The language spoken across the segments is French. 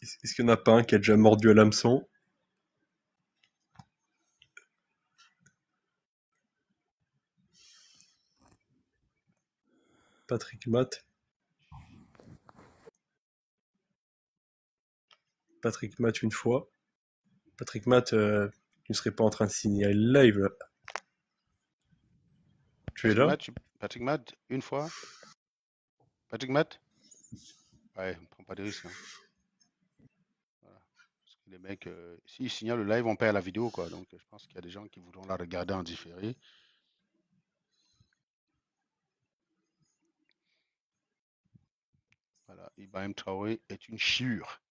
Est-ce qu'il n'y en a pas un qui a déjà mordu à l'hameçon? Patrick Matt. Patrick Matt une fois. Patrick Matt, tu ne serais pas en train de signer le live là. Tu es Patrick là? Matt, Patrick Matt, une fois. Patrick Matt? Ouais, on prend pas de risque, hein. Voilà. Parce que les mecs, s'ils signalent le live, on perd la vidéo, quoi. Donc, je pense qu'il y a des gens qui voudront la regarder en différé. Voilà. Ibrahim Traoré est une chiure.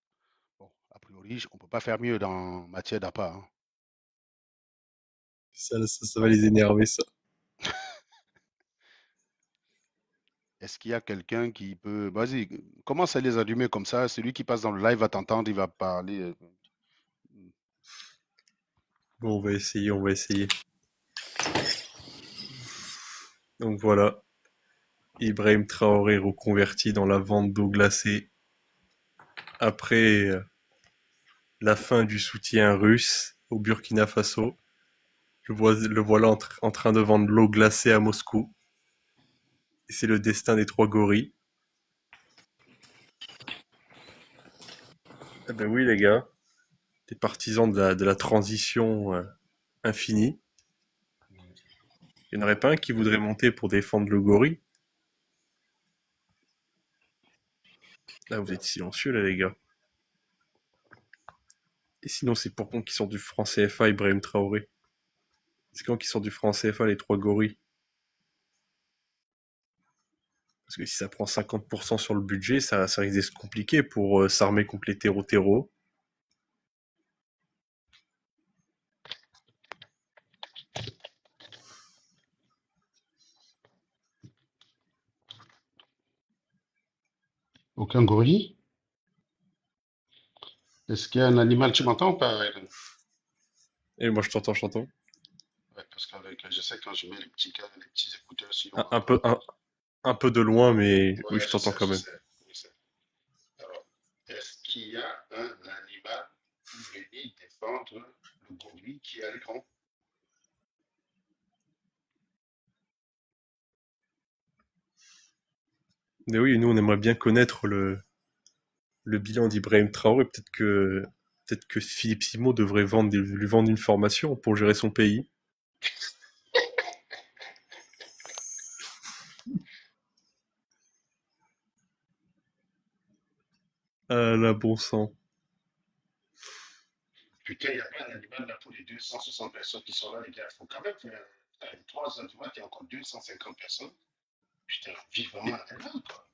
Bon, a priori, on peut pas faire mieux dans matière d'appât, hein. Ça va les énerver, ça. Est-ce qu'il y a quelqu'un qui peut... Vas-y, commence à les allumer comme ça. Celui qui passe dans le live va t'entendre, il va parler. Bon, on va essayer, on va essayer. Donc voilà, Ibrahim Traoré reconverti dans la vente d'eau glacée après la fin du soutien russe au Burkina Faso. Le voilà en train de vendre l'eau glacée à Moscou. Et c'est le destin des trois gorilles. Eh ben oui les gars, des partisans de la transition infinie. Il n'y en aurait pas un qui voudrait monter pour défendre le gorille? Là vous êtes silencieux là les gars. Et sinon c'est pour quand qu'ils sortent du franc CFA Ibrahim Traoré? C'est quand qu'ils sortent du franc CFA les trois gorilles? Parce que si ça prend 50% sur le budget, ça risque d'être compliqué pour s'armer contre les terreaux. Aucun gorille? Est-ce qu'il y a un animal, tu m'entends ou pas, Iron? Et moi je t'entends. Ouais, parce qu'avec, je sais quand je mets les petits écouteurs sur, Un, un peu, un, un peu de loin, mais oui, ouais, je t'entends quand je même. sais, je sais. Alors, est-ce qu'il y a un animal qui venait défendre le gorille qui est à l'écran? Mais oui, nous on aimerait bien connaître le bilan d'Ibrahim Traoré. Peut-être que Philippe Simon devrait lui vendre une formation pour gérer son pays. Ah là, bon sang. Putain, il n'y a pas un animal là pour les 260 personnes qui sont là, les gars. Il faut quand même faire 3 heures du matin, il y a encore 250 personnes. Putain, vivement Et un animal, quoi.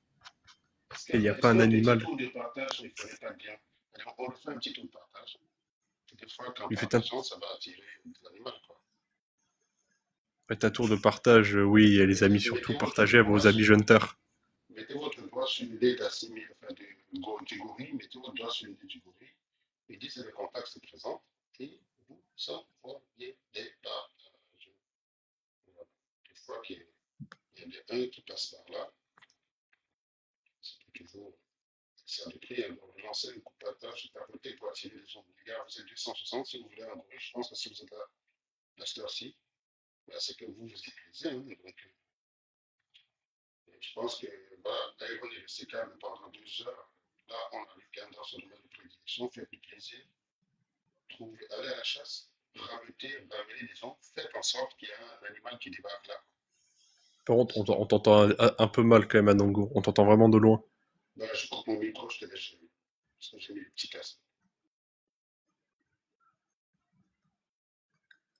il n'y a Est-ce pas un qu'un petit animal. tour de partage ne ferait pas bien? Alors, on refait un petit tour de partage. Et des fois, qu'en Lui partageant, ça va attirer l'animal, quoi. faites un tour de partage, oui, et les amis surtout, partagez à vos amis jeunes. Mettez votre doigt sur l'idée d'assimile, enfin, du gorille, mettez votre doigt sur l'idée du gorille, et dites que le contact se présente, et vous envoyez des partages. Voilà. Des fois qu'il y a bien un qui passe par là, c'est toujours ça de prix, alors lancer un coup de partage, tapoter pour attirer les gens. Les gars, vous êtes 260, si vous voulez un gorille, je pense que si vous êtes là, à cette heure-ci, bah, c'est que vous utilisez, hein, donc, je pense que on est resté calme pendant 2 heures. Là, on arrive quand même dans son domaine de prédilection, faire du plaisir, aller à la chasse, ramener des gens, faites en sorte qu'il y ait un animal qui débarque là. Par contre, on t'entend un peu mal quand même à Nango. On t'entend vraiment de loin. Là, je coupe mon micro, je te laisse gérer. Parce que j'ai mis le petit casque.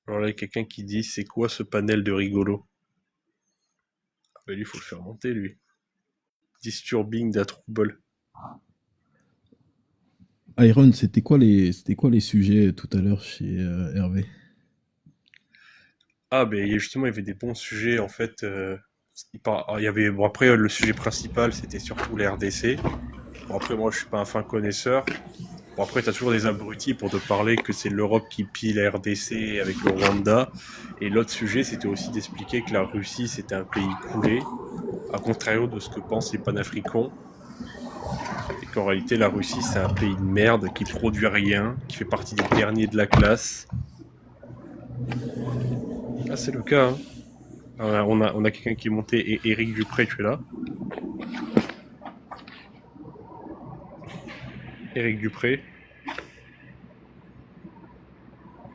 Alors là, il y a quelqu'un qui dit, c'est quoi ce panel de rigolo? Ah bah lui, il faut le faire monter, lui. Disturbing da trouble. Iron, c'était quoi les sujets tout à l'heure chez Hervé? Ah, ben justement, il y avait des bons sujets, en fait. Il y avait, bon, après, le sujet principal, c'était surtout les RDC. Bon, après, moi, je suis pas un fin connaisseur. Bon, après, t'as toujours des abrutis pour te parler que c'est l'Europe qui pille la RDC avec le Rwanda. Et l'autre sujet, c'était aussi d'expliquer que la Russie, c'était un pays coulé, à contrario de ce que pensent les panafricains. qu'en réalité, la Russie, c'est un pays de merde qui produit rien, qui fait partie des derniers de la classe. Ah, c'est le cas, hein. On a quelqu'un qui est monté, et Éric Dupré, tu es là? Éric Dupré.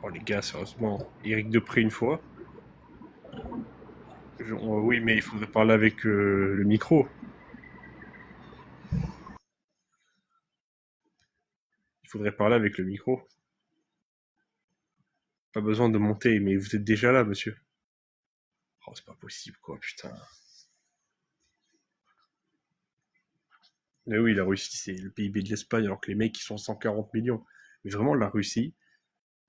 Oh les gars, sérieusement. Éric Dupré une fois. Oui, mais il faudrait parler avec le micro. Il faudrait parler avec le micro. Pas besoin de monter, mais vous êtes déjà là, monsieur. Oh, c'est pas possible, quoi, putain. Mais oui, la Russie, c'est le PIB de l'Espagne, alors que les mecs, ils sont 140 millions. Mais vraiment, la Russie,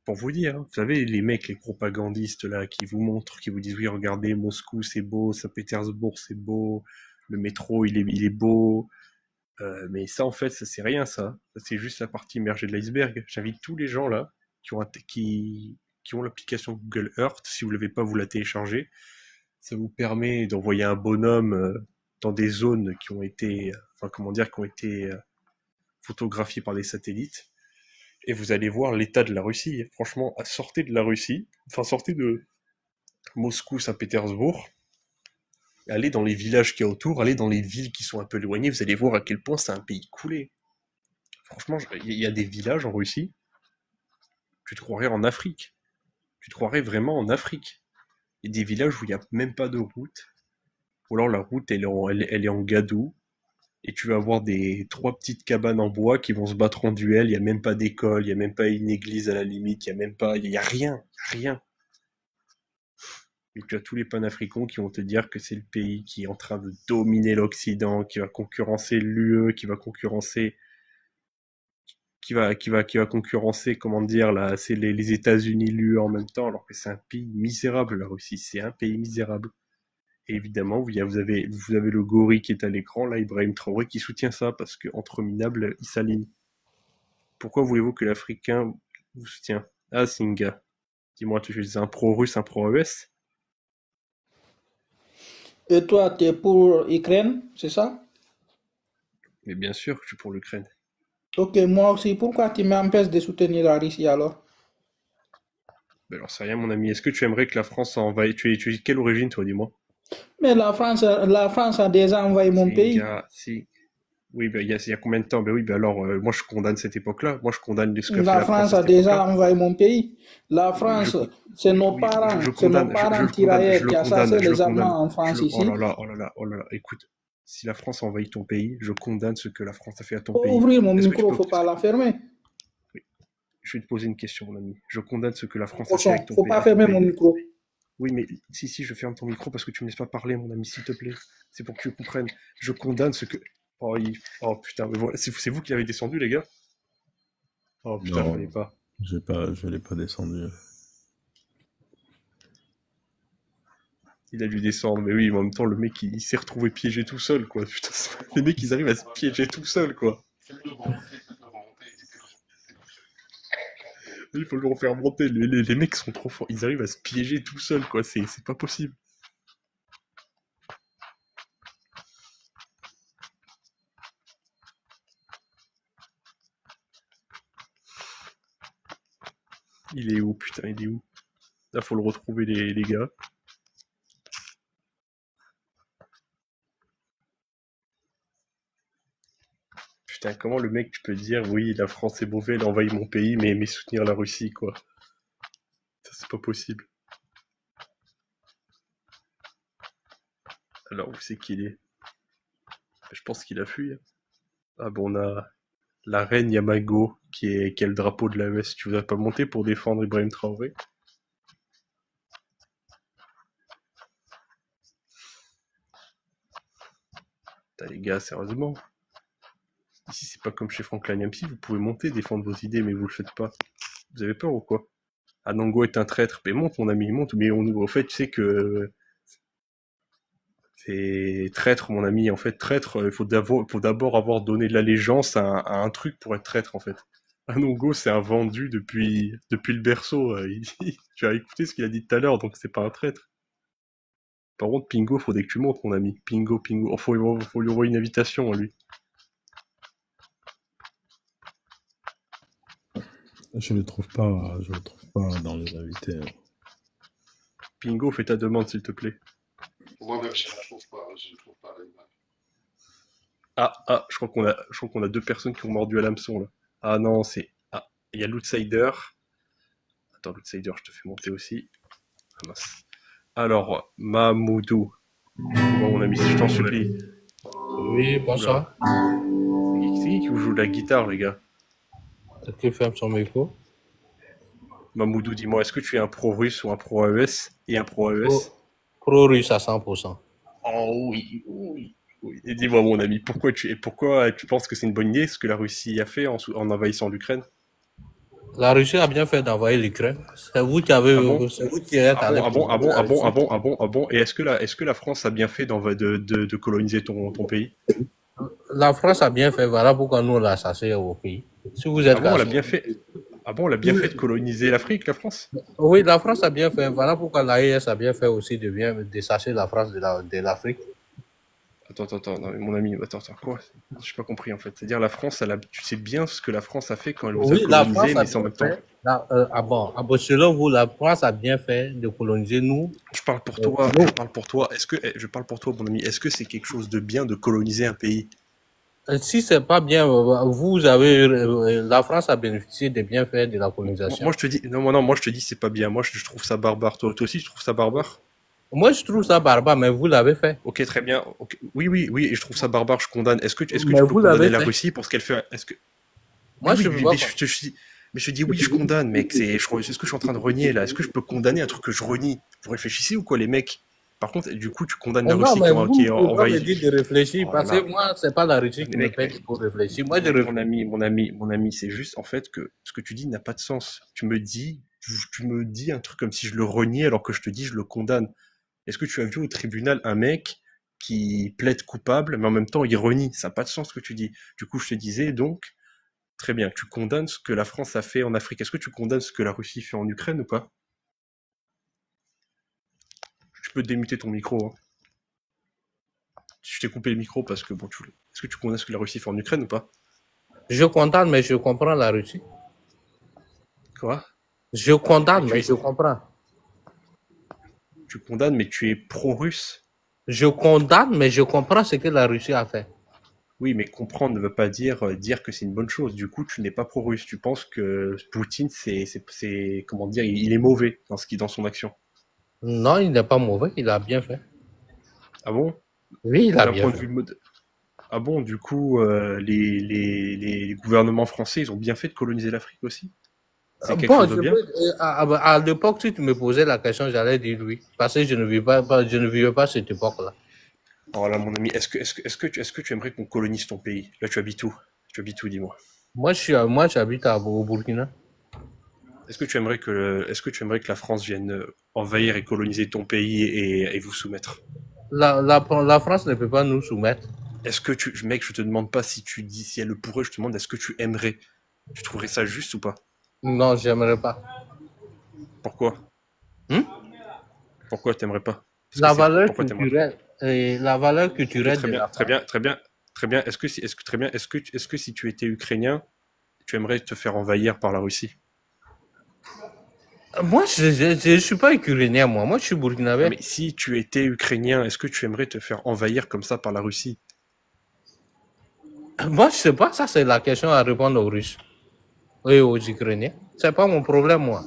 pour vous dire, hein, vous savez, les mecs, les propagandistes, là, qui vous montrent, qui vous disent, oui, regardez, Moscou, c'est beau, Saint-Pétersbourg, c'est beau, le métro, il est beau. Mais ça, en fait, ça, c'est rien, ça. Ça, c'est juste la partie immergée de l'iceberg. J'invite tous les gens, là, qui ont l'application Google Earth. Si vous l'avez pas, vous la téléchargez. Ça vous permet d'envoyer un bonhomme dans des zones qui ont été, qui ont été photographiées par des satellites. Et vous allez voir l'état de la Russie. Franchement, sortez de la Russie, sortez de Moscou, Saint-Pétersbourg, allez dans les villages qui y a autour, allez dans les villes qui sont un peu éloignées, vous allez voir à quel point c'est un pays coulé. Franchement, il y a des villages en Russie, tu te croirais en Afrique. Tu te croirais vraiment en Afrique. Il y a des villages où il n'y a même pas de route, ou alors la route elle est en gadou, et tu vas avoir trois petites cabanes en bois qui vont se battre en duel, il n'y a même pas d'école, il n'y a même pas une église à la limite, il y a rien, rien. Et tu as tous les panafricains qui vont te dire que c'est le pays qui est en train de dominer l'Occident, qui va concurrencer l'UE, qui va concurrencer, comment dire, là, c'est les États-Unis, l'UE en même temps, alors que c'est un pays misérable, la Russie, c'est un pays misérable. Et évidemment, vous avez le gorille qui est à l'écran, là, Ibrahim Traoré, qui soutient ça, parce qu'entre minables, il s'aligne. Pourquoi voulez-vous que l'Africain vous soutient? Ah, Singa, dis-moi, tu es un pro-russe, un pro-ES? Et toi, tu es pour Ukraine, c'est ça? Mais bien sûr que je suis pour l'Ukraine. Ok, moi aussi. Pourquoi tu m'empêches de soutenir la Russie alors? Ben alors, c'est rien, mon ami. Est-ce que tu aimerais que la France envahisse? Tu es de quelle origine, toi, dis-moi? Mais la France a déjà envahi mon pays. Singa, si. Oui, ben, il y a combien de temps? Ben oui, ben alors, moi, je condamne cette époque-là. Moi, je condamne ce qu'a fait La la France France à a cette déjà époque-là. envahi mon pays. La Oui, France, c'est nos oui, parents, je c'est nos condamne, je parents le condamne, tirailleurs je le qui ont condamne, chassé je le les condamne. Allemands en France Oh là ici là, oh là là, oh là là. Écoute, si la France a envahi ton pays, je condamne ce que la France a fait à ton faut pays. ouvrir mon Est-ce que tu micro, peux... faut pas la fermer. Oui, je vais te poser une question, mon ami. Je condamne ce que la France a fait Cochon, avec ton faut pays, pas à ton fermer mon pays. micro. Oui, mais si, je ferme ton micro parce que tu me laisses pas parler, mon ami, s'il te plaît. C'est pour que tu comprennes. Je condamne ce que... Oh putain, mais voilà, c'est vous qui l'avez descendu, les gars? Oh putain, fallait Non, pas. je l'ai pas descendu. Il a dû descendre, mais oui, mais en même temps, le mec, il s'est retrouvé piégé tout seul, quoi. Putain, les mecs, ils arrivent à se piéger tout seul, quoi. Faites-le remonter, faites-le remonter, et puis c'est parfait. Il faut le refaire monter. Les mecs sont trop forts. Ils arrivent à se piéger tout seuls, quoi. C'est pas possible. Il est où, putain, il est où? Là, faut le retrouver, les gars. Putain, comment le mec, tu peux dire, oui, la France est mauvaise, elle a envahi mon pays, mais soutenir la Russie, quoi. Ça, c'est pas possible. Alors, où c'est qu'il est? Je pense qu'il a fui, hein. Ah bon, on a la reine Yamago, qui est le drapeau de l'AES. Tu voudrais pas monter pour défendre Ibrahim Traoré? Putain, les gars, sérieusement. Ici, c'est pas comme chez Franklin MC, vous pouvez monter, défendre vos idées, mais vous le faites pas. Vous avez peur ou quoi? Anango est un traître. Mais monte, mon ami, monte. Mais au fait, tu sais que c'est traître, mon ami. En fait, traître, il faut d'abord avoir donné de l'allégeance à un truc pour être traître, en fait. Anongo, c'est un vendu depuis le berceau. Tu as écouté ce qu'il a dit tout à l'heure, donc c'est pas un traître. Par contre, Pingo, faudrait que tu montes, mon ami. Pingo. Faut lui envoyer une invitation à lui. Je le trouve pas dans les invités. Pingo, fais ta demande, s'il te plaît. Moi-même, je ne trouve pas l'animal. Je crois qu'on a deux personnes qui ont mordu à l'hameçon, là. Ah non, il y a l'outsider. Attends, l'outsider, je te fais monter aussi. Ah, mince. Alors, Mamoudou. Bon, mon ami, je t'en supplie. Oui, bonsoir. C'est qui vous joue de la guitare, les gars? Est-ce qu'il ferme son micro? Mamoudou, dis-moi, est-ce que tu es un pro-russe ou un pro-AES et un pro-AES? Pro-russe à 100%. Oh oui, oui. Oui. Et dis-moi, mon ami, pourquoi tu penses que c'est une bonne idée ce que la Russie a fait en envahissant l'Ukraine? La Russie a bien fait d'envoyer l'Ukraine. C'est vous qui avez, Ah bon? c'est vous qui êtes allé Ah bon? pour la Russie. Et est-ce que la France a bien fait de coloniser ton pays? La France a bien fait, voilà pourquoi nous on l'a chassé au pays. Si vous êtes Ah bon, elle a cassé. bien fait? Ah bon, elle a bien fait de coloniser l'Afrique, la France? Oui, la France a bien fait, voilà pourquoi l'AES a bien fait aussi de chasser la France de l'Afrique. Attends, non, mais mon ami, attends, quoi? J'ai pas compris en fait. C'est-à-dire la France, tu sais bien ce que la France a fait quand elle vous a Oui, la colonisé, France a mais c'est en bien même temps. fait. Selon vous, la France a bien fait de coloniser nous. Je parle pour toi, nous. je parle pour toi. Je parle pour toi, mon ami. Est-ce que c'est quelque chose de bien de coloniser un pays? Si c'est pas bien, la France a bénéficié des bienfaits de la colonisation. Moi je te dis, non, moi je te dis c'est pas bien. Moi je trouve ça barbare. Toi aussi, tu trouves ça barbare? Moi, je trouve ça barbare, mais vous l'avez fait. Ok, très bien. Okay. Oui, et je trouve ça barbare. Je condamne. Est-ce que tu Mais peux vous condamner l'avez la fait. Russie pour ce qu'elle fait? Est-ce que Moi, oui, je veux pas. mais je te dis oui, je condamne, mec. Est-ce que je suis en train de renier là? Est-ce que je peux condamner un truc que je renie? Vous réfléchissez ou quoi, les mecs? Par contre, du coup, tu condamnes la Non, Russie mais vous qui ne est pouvez pas me envahie. dire de réfléchir, Oh là parce là. que moi, c'est pas la Russie qui me Mec, fait qu'il faut réfléchir. Moi, je réfléchis. mon ami, c'est juste en fait que ce que tu dis n'a pas de sens. Tu me dis un truc comme si je le reniais alors que je te dis je le condamne. Est-ce que tu as vu au tribunal un mec qui plaide coupable, mais en même temps il renie? Ça n'a pas de sens ce que tu dis. Du coup, je te disais donc, très bien, tu condamnes ce que la France a fait en Afrique. Est-ce que tu condamnes ce que la Russie fait en Ukraine ou pas? Tu peux démuter ton micro. Hein. Je t'ai coupé le micro parce que bon, est-ce que tu condamnes ce que la Russie fait en Ukraine ou pas? Je condamne, mais je comprends la Russie. Quoi? Je condamne, mais je comprends. Tu condamnes, mais tu es pro-russe? Je condamne, mais je comprends ce que la Russie a fait. Oui, mais comprendre ne veut pas dire que c'est une bonne chose. Du coup, tu n'es pas pro-russe. Tu penses que Poutine, comment dire, il est mauvais dans son action. Non, il n'est pas mauvais, il a bien fait. Ah bon? Oui, il a D'un bien point de fait. vue Ah bon, du coup, les gouvernements français, ils ont bien fait de coloniser l'Afrique aussi? C'est quelque chose de bien? À l'époque, si tu me posais la question, j'allais dire oui. Parce que je ne vivais pas cette époque-là. Alors là, mon ami, est-ce que tu aimerais qu'on colonise ton pays? Là, tu habites où? Dis-moi. Moi, j'habite au Burkina. Est-ce que tu aimerais que la France vienne envahir et coloniser ton pays et vous soumettre? La France ne peut pas nous soumettre. Mec, je te demande pas si elle le pourrait, je te demande est-ce que tu aimerais? Tu trouverais ça juste ou pas? Non, j'aimerais pas. Pourquoi? Pourquoi t'aimerais pas? La valeur culturelle Très bien. Est-ce que si tu étais ukrainien, tu aimerais te faire envahir par la Russie? Moi, je suis pas ukrainien, moi. Moi, je suis burkinabé. Mais si tu étais ukrainien, est-ce que tu aimerais te faire envahir comme ça par la Russie? Moi, je sais pas. Ça, c'est la question à répondre aux Russes et aux Ukrainiens. C'est pas mon problème, moi.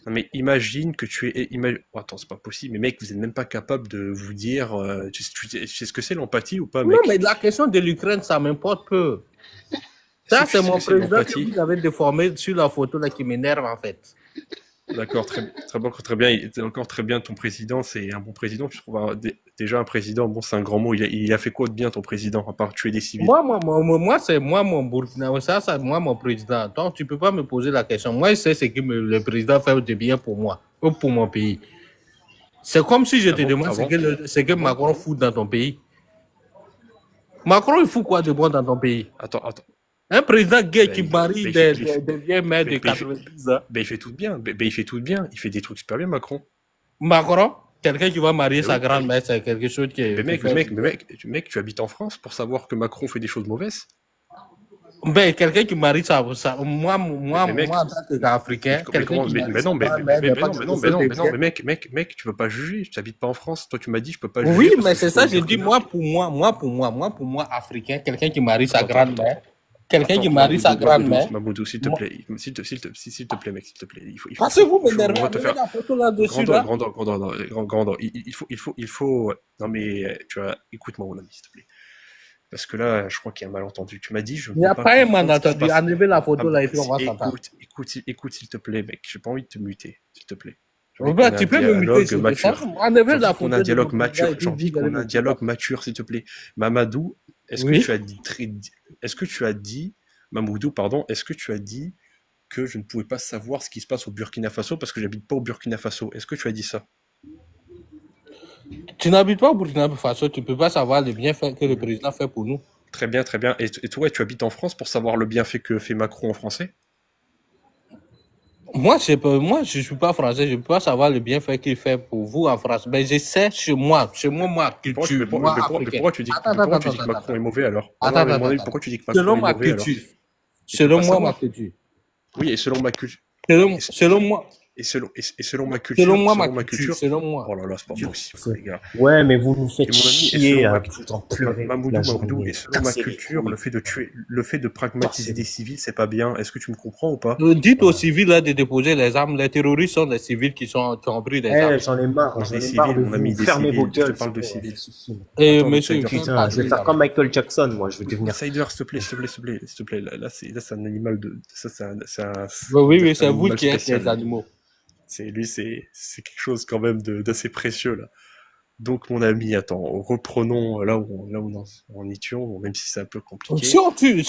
Non, mais imagine que tu es... Oh, attends, c'est pas possible. Mais mec, vous n'êtes même pas capable de vous dire... tu sais ce que c'est l'empathie ou pas, mec? Non, mais la question de l'Ukraine, ça m'importe peu. Ça, c'est mon président que vous avez déformé sur la photo là qui m'énerve, en fait. D'accord, très bien. Il était encore très bien. Ton président, c'est un bon président. Tu trouves déjà un président, bon, c'est un grand mot. Il a fait quoi de bien, ton président, à part tuer des civils? Moi, c'est moi, mon Burkina. Ça, c'est moi, mon président. Donc, tu peux pas me poser la question. Moi, je sais ce que le président fait de bien pour moi, ou pour mon pays. C'est comme si je te demande ce que Macron fout dans ton pays. Macron, il fout quoi de bon dans ton pays? Attends. Un président gay qui marie des vieilles mères de 90 ans. Il fait tout bien. Il fait tout bien. Il fait des trucs super bien, Macron. Macron, quelqu'un qui va marier sa grand-mère, c'est quelque chose qui est... Mec, tu habites en France pour savoir que Macron fait des choses mauvaises? Ben, quelqu'un qui marie Mais mec, moi, en tant qu'Africain, mais quelqu'un comment, qui marie mais sa non, grand-mère n'est pas quelque chose de bien. mais mec, tu peux pas juger. Tu n'habites pas en France. Toi, tu m'as dit, je peux pas Oui, juger parce mais que je c'est suis pas ça, au je dis, Burkina. moi, Africain, quelqu'un qui marie sa Attends, grand-mère, quelqu'un qui attends, marie sa grand-mère, Mamoudou, s'il te moi, plaît, s'il te plaît, mec, s'il te plaît, parce que vous on m'énervez, va te amenez faire la photo là-dessus, grandeur, là. grandeur, grandeur, grandeur. Non mais, tu vois, écoute-moi, mon ami, s'il te plaît. Parce que là, je crois qu'il y a un malentendu. Tu m'as dit, je ne Il n'y peux a pas pas un comprendre ce qui se malentendu, passe. enlevez la Ah photo là et puis on va s'entendre. écoute, s'il te plaît, mec. J'ai pas envie de te muter, s'il te plaît. J'ai envie Ben, qu'on ait un tu peux me muter dialogue si tu veux. mature. Enlevez J'ai la envie qu'on ait photo un de dialogue votre président mature. et J'ai puis envie vous allez qu'on ait un me dire la dialogue photo. mature, s'il te plaît. Mamadou, est-ce que Oui. tu as dit Mamoudou, pardon, est-ce que tu as dit que je ne pouvais pas savoir ce qui se passe au Burkina Faso parce que j'habite pas au Burkina Faso? Est-ce que tu as dit ça? Tu n'habites pas au Burkina Faso, tu ne peux pas savoir le bienfait que le président fait pour nous. Très bien, très bien. Et toi, tu habites en France pour savoir le bienfait que fait Macron en français? Moi, je ne suis pas français, je ne peux pas savoir le bienfait qu'il fait pour vous en France. Mais je sais chez moi, ma culture, moi, africain. Pourquoi tu dis que Macron est mauvais alors? Pourquoi tu dis que Macron Selon est ma mauvais alors? culture. Tu peux Selon pas moi, ma savoir. culture. Oui, et selon ma culture. Selon moi. Et selon ma culture. Selon moi, ma culture. Selon moi. Oh là là, c'est pas possible, les gars. Ouais, mais vous nous Et faites mon ami, et chier selon à ma tout le temps pleurer toute Mamoudou, la Mamoudou, journée. et selon ma Casser les culture, couilles. le fait de pragmatiser des civils, c'est pas bien. Est-ce que tu me comprends ou pas? Dites aux civils là, de déposer les armes. Les terroristes sont des civils qui ont pris des armes. Eh, j'en ai marre, Non, j'en des ai marre civils, de mon ami, vous. des Fermez vos civils. Je te gueules, parle de c'est bon, civils. ça suffit. Et Attends, monsieur, Insider, Putain, je vais faire comme Michael Jackson, moi. Je vais devenir. Insider, s'il te plaît, s'il te plaît. Là, c'est un animal de. Ça, c'est un. Oui, c'est un vous animal qui êtes spécial. les animaux. C'est quelque chose quand même d'assez précieux là. Donc mon ami, attends, reprenons là où on étions, même si c'est un peu compliqué. Si on tue.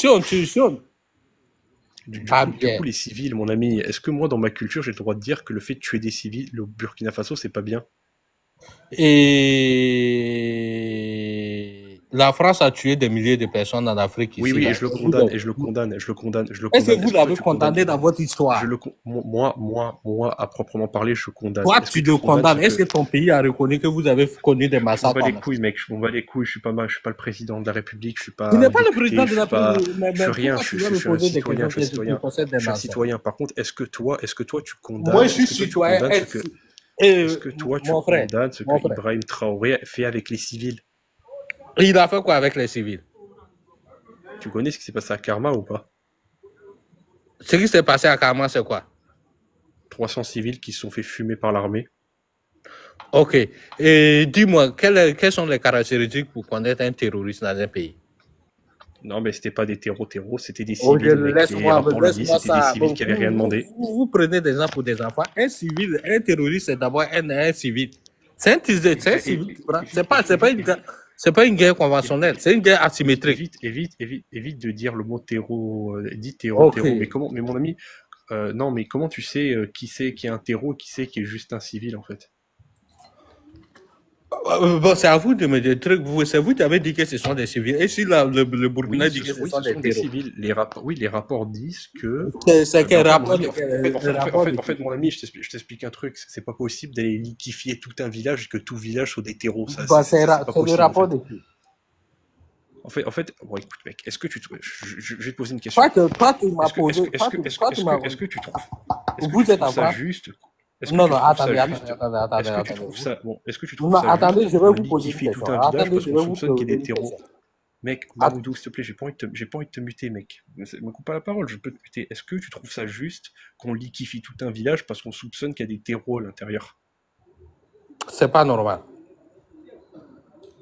Du bien. coup, les civils, mon ami, est-ce que moi dans ma culture j'ai le droit de dire que le fait de tuer des civils au Burkina Faso c'est pas bien? Et la France a tué des milliers de personnes en Afrique ici. Oui, là. et je le condamne, et je le condamne. Est-ce que vous l'avez condamné dans votre histoire? Moi, à proprement parler, je condamne. Toi, tu le condamnes. Est-ce que ton pays a reconnu que vous avez connu des Je massacres? m'en bats les couilles, mec. Je m'en bats les couilles. Je suis pas le président de la République. Je suis pas. Tu n'es pas le député, président de la République. Je suis rien. Je suis un citoyen. Je suis un citoyen. Par contre, est-ce que toi, tu condamnes? Moi, je suis citoyen. Est-ce que toi, tu mon frère, condamnes ce que Ibrahim Traoré fait avec les civils? Il a fait quoi avec les civils? Tu connais ce qui s'est passé à Karma ou pas? Ce qui s'est passé à Karma, c'est quoi? 300 civils qui se sont fait fumer par l'armée. Ok. Et dis-moi, quelles sont les caractéristiques pour connaître un terroriste dans un pays? Non, mais c'était pas des terroristes, c'était des civils. Laisse-moi c'était des civils qui avaient rien demandé. Vous prenez des gens pour des enfants. Un civil, un terroriste, c'est d'abord un civil. C'est un civil. C'est pas une guerre conventionnelle, c'est une guerre asymétrique. Évite de dire le mot terreau. Dis terreau, Okay. terreau. Mais mon ami, non, mais comment tu sais qui est un terreau et qui c'est qui est juste un civil en fait? Bon, c'est à vous de me dire des trucs. C'est vous qui avez dit que ce sont des civils. Et si le Burkina dit que ce sont des civils, les rapports disent que. C'est quel rapport? En fait, mon ami, je t'explique un truc. C'est pas possible d'aller liquifier tout un village et que tout village soit des terreaux. C'est le rapport de qui? En fait, bon, écoute, mec, est-ce que je vais te poser une question. Toi, tu m'as posé. Est-ce que tu trouves. Vous êtes en France? Juste. Non, attendez. Est-ce que tu trouves ça attendez, juste je vais vous poser une liquifier question. tout un village parce Attendez, qu'on soupçonne qu'il y ait des terreaux? question. Mec, Mamoudou, s'il te plaît, j'ai pas envie de te muter, mec. Me coupe pas la parole, je peux te muter. Est-ce que tu trouves ça juste qu'on liquifie tout un village parce qu'on soupçonne qu'il y a des terreaux à l'intérieur? C'est pas normal.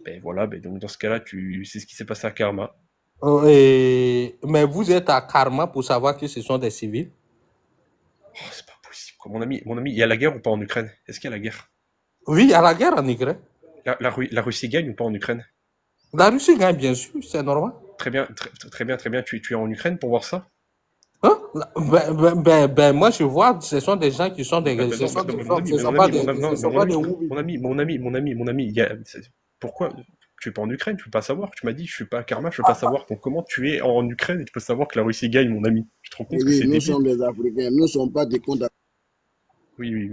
Ben voilà, donc dans ce cas-là, c'est ce qui s'est passé à Karma. Mais vous êtes à Karma pour savoir que ce sont des civils? Oh, c'est pas possible. Mon ami, il y a la guerre ou pas en Ukraine? Est-ce qu'il y a la guerre? Oui, il y a la guerre en Ukraine. La Russie gagne ou pas en Ukraine? La Russie gagne, bien sûr, c'est normal. Très bien. Tu es en Ukraine pour voir ça? Hein? Moi, je vois, ce sont des gens qui sont des... Mon ami, pourquoi tu es pas en Ukraine? Tu peux pas savoir. Tu m'as dit, je suis pas à Karma, je peux pas savoir. Donc comment tu es en Ukraine et tu peux savoir que la Russie gagne, mon ami? Je te rends compte que c'est débile. Nous sommes des Africains, nous ne sommes pas des comptes. Oui.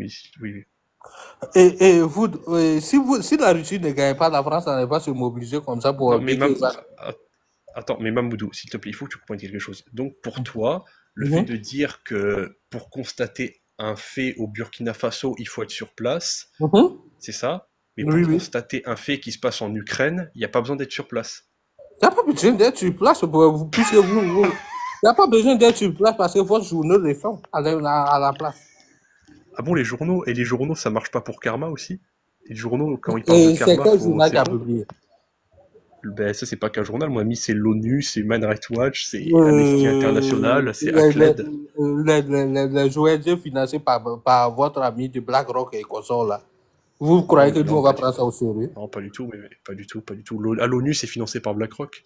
Et vous, si la Russie ne gagne pas, la France n'allait pas se mobiliser comme ça pour... Attends, mais Mamoudou, s'il te plaît, il faut que tu comprennes quelque chose. Donc, pour toi, le fait de dire que pour constater un fait au Burkina Faso, il faut être sur place, c'est ça? Mais pour Oui, oui. constater un fait qui se passe en Ukraine, il n'y a pas besoin d'être sur place. Il n'y a pas besoin d'être sur place, puisque il n'y a pas besoin d'être sur place parce que votre journaux les font à la place. Ah bon, les journaux? Et les journaux, ça marche pas pour Karma aussi? Les journaux, quand ils parlent de Et c'est Karma, quel faut... journal qui c'est a bon? publié? Ben, ça, c'est pas qu'un journal, mon ami, c'est l'ONU, c'est Human Rights Watch, c'est Amnesty International, c'est ACLED. Les ONG financés par votre ami de BlackRock et consorts là. Vous croyez que nous, Non, on va pas du prendre ça au sérieux? Non, pas du tout, mais pas du tout, pas du tout. À l'ONU, c'est financé par BlackRock.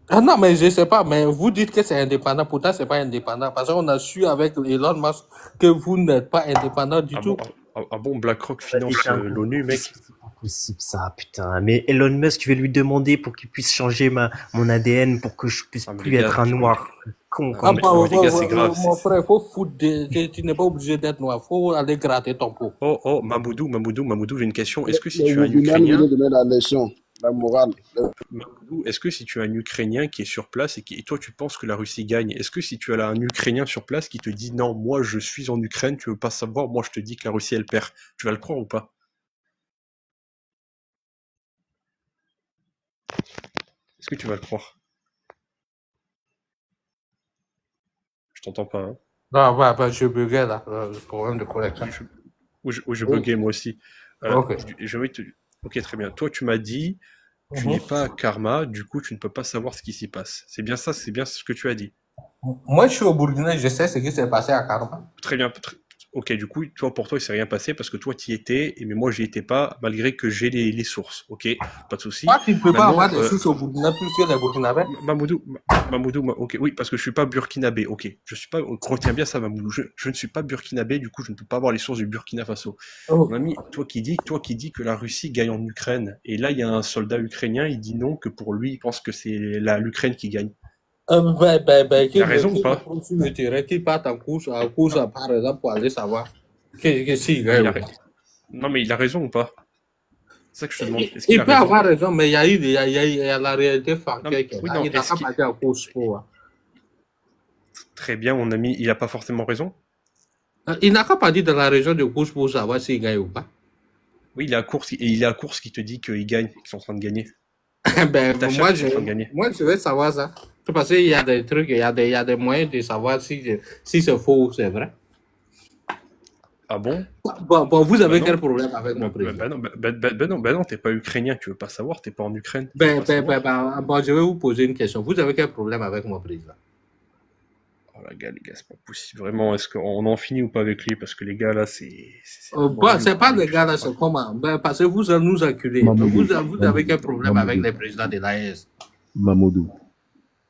Ah non, mais je sais pas, mais vous dites que c'est indépendant, pourtant c'est pas indépendant, parce qu'on a su avec Elon Musk que vous n'êtes pas indépendant du tout. Ah bon, BlackRock finance l'ONU, mec. C'est pas possible ça, putain. Mais Elon Musk, je vais lui demander pour qu'il puisse changer mon ADN pour que je puisse plus être un noir. Con, Ah, mais les gars, c'est grave. mon frère, faut foutre tu n'es pas obligé d'être noir, faut aller gratter ton pot. Oh, Mamoudou, j'ai une question. Est-ce que si Les tu as un musulmans Ukrainien, nous donnent la leçon, la morale. Mamoudou, est-ce que si tu as un Ukrainien qui est sur place et toi tu penses que la Russie gagne, est-ce que si tu as là un Ukrainien sur place qui te dit non, moi je suis en Ukraine, tu veux pas savoir, moi je te dis que la Russie elle perd, tu vas le croire ou pas? Est-ce que tu vas le croire? Je t'entends pas, hein? Non, je buguais là, le problème de connexion. Je buguais moi aussi. Ok. Ok, très bien. Toi tu m'as dit, tu n'es pas Karma, du coup tu ne peux pas savoir ce qui s'y passe. C'est bien ça, c'est bien ce que tu as dit. Moi je suis au Burkina, je sais ce qui s'est passé à Karma. Très bien. Ok, du coup, pour toi, il s'est rien passé parce que toi, tu y étais, mais moi, j'y étais pas, malgré que j'ai les sources. Ok, pas de souci. Toi, tu ne peux pas avoir des sources au Burkina plus que les Burkinabés. Mamoudou, ok, oui, parce que je suis pas burkinabé. Ok, je suis pas. Retiens bien ça, Mamoudou. Je ne suis pas burkinabé, du coup, je ne peux pas avoir les sources du Burkina Faso. Oh. Mon ami, toi qui dis que la Russie gagne en Ukraine, et là, il y a un soldat ukrainien, il dit non, que pour lui, il pense que c'est l'Ukraine qui gagne. Il a raison ou pas? Qui part en course, par exemple, pour aller savoir que s'il gagne. Non, mais il a raison ou pas? C'est ça que je te demande. Il peut avoir raison, mais il y a la réalité factuelle. Il n'a pas parti en course pour. Très bien, mon ami, il n'a pas forcément raison. Il n'a pas dit dans la région de course pour savoir s'il gagne ou pas. Oui, il est à course qui te dit qu'ils gagnent, qu'ils sont en train de gagner. Moi, je vais savoir ça. Parce qu'il y a des trucs, il y a des moyens de savoir si c'est faux ou c'est vrai. Ah bon? Bon, vous avez quel problème avec mon président? Non, t'es pas ukrainien, tu veux pas savoir, t'es pas en Ukraine. Bon, je vais vous poser une question. Vous avez quel problème avec mon président? Oh les gars, c'est pas possible. Vraiment, est-ce qu'on en finit ou pas avec lui? Parce que les gars là, c'est pas les gars là, c'est comment? Parce que vous nous acculez. Vous avez quel problème avec les présidents de l'AES? Mamoudou.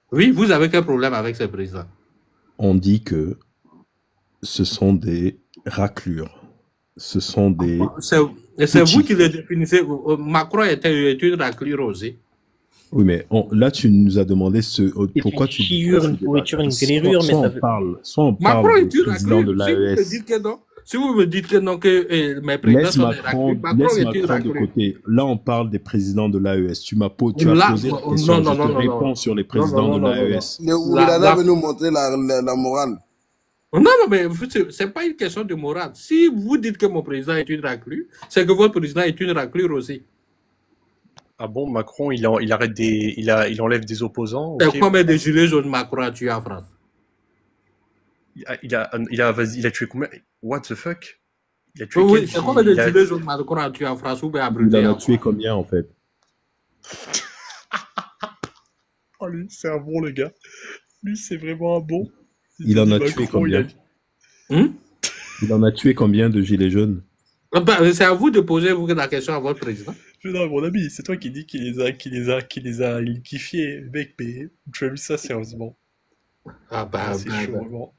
Oui, vous avez quel problème avec ces présidents? On dit que ce sont des raclures. Ce sont des... C'est vous qui les définissez. Macron était une raclure aussi. Oui, mais là, tu nous as demandé pourquoi tu dis... une pourriture, une grillure, mais ça veut... Soit on parle du président de l'AES... Si vous me dites que non, que mes présidents sont des raclures, laisse Macron de côté. Là, on parle des présidents de l'AES. Tu as posé la question, je te réponds sur les présidents de l'AES. Le Oulala veut nous montrer la morale. Non, mais c'est pas une question de morale. Si vous dites que mon président est une raclure, c'est que votre président est une raclure aussi. Ah bon, Macron, il enlève des opposants. Okay. Combien de gilets jaunes Macron a tué en France? Il a tué combien? What the fuck? Il a tué oui, c'est combien de gilets jaunes Macron a tué en France ou bien a brûlé? Il en a tué combien en fait? Oh lui, c'est un bon le gars. Lui, c'est vraiment un bon. Il en a tué combien? Il en a tué combien de gilets jaunes? C'est à vous de poser la question à votre président. Non, mon ami, c'est toi qui dis qu'il les a liquifiés, mec, mais tu as vu ça sérieusement? C'est chaud, vraiment.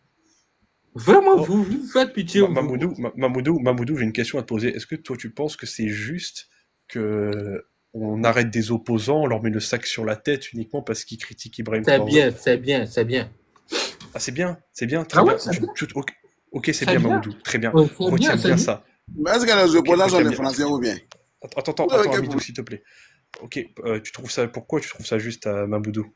Vraiment, vous faites pitié. Mamoudou, j'ai une question à te poser. Est-ce que toi, tu penses que c'est juste que on arrête des opposants, on leur met le sac sur la tête uniquement parce qu'ils critiquent Ibrahim Traoré? C'est bien. Ah, c'est bien, très bien. Ok, c'est bien, Mamoudou, très bien. Retiens bien ça. Mais est-ce que les opposants sont des Français ou bien? Attends, Amidou, s'il te plaît. Ok, pourquoi tu trouves ça juste à Mamoudou?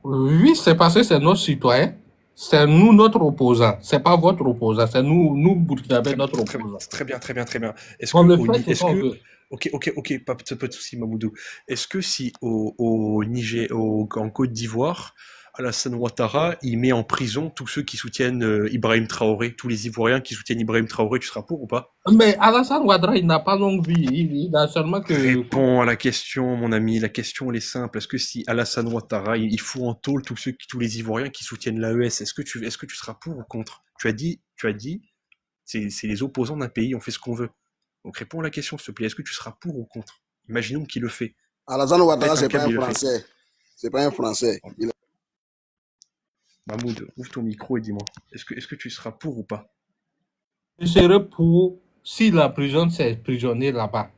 Oui, c'est parce que c'est notre citoyen. C'est nous, notre opposant. C'est pas votre opposant. C'est nous, Burkinabé, notre opposant. Très bien. Est-ce On que, le fait, c'est qu'on veut. ok, pas de souci, Mamoudou. Est-ce que si au Niger, en Côte d'Ivoire, Alassane Ouattara, il met en prison tous ceux qui soutiennent Ibrahim Traoré, tous les Ivoiriens qui soutiennent Ibrahim Traoré, tu seras pour ou pas? Mais Alassane Ouattara, il n'a pas longue vie. Il a seulement que... Réponds à la question, mon ami. La question, elle est simple. Est-ce que si Alassane Ouattara, il fout en tôle tous les Ivoiriens qui soutiennent l'AES, est-ce que tu seras pour ou contre? Tu as dit, c'est les opposants d'un pays, on fait ce qu'on veut. Donc réponds à la question, s'il te plaît. Est-ce que tu seras pour ou contre? Imaginons qu'il le fait. Alassane Ouattara, Pète un c'est pas câble, un il le fait. Français. C'est pas un Français. Mahmoud, ouvre ton micro et dis-moi. Est-ce que tu seras pour ou pas? Je serais pour si la prison, c'est prisonnier là-bas,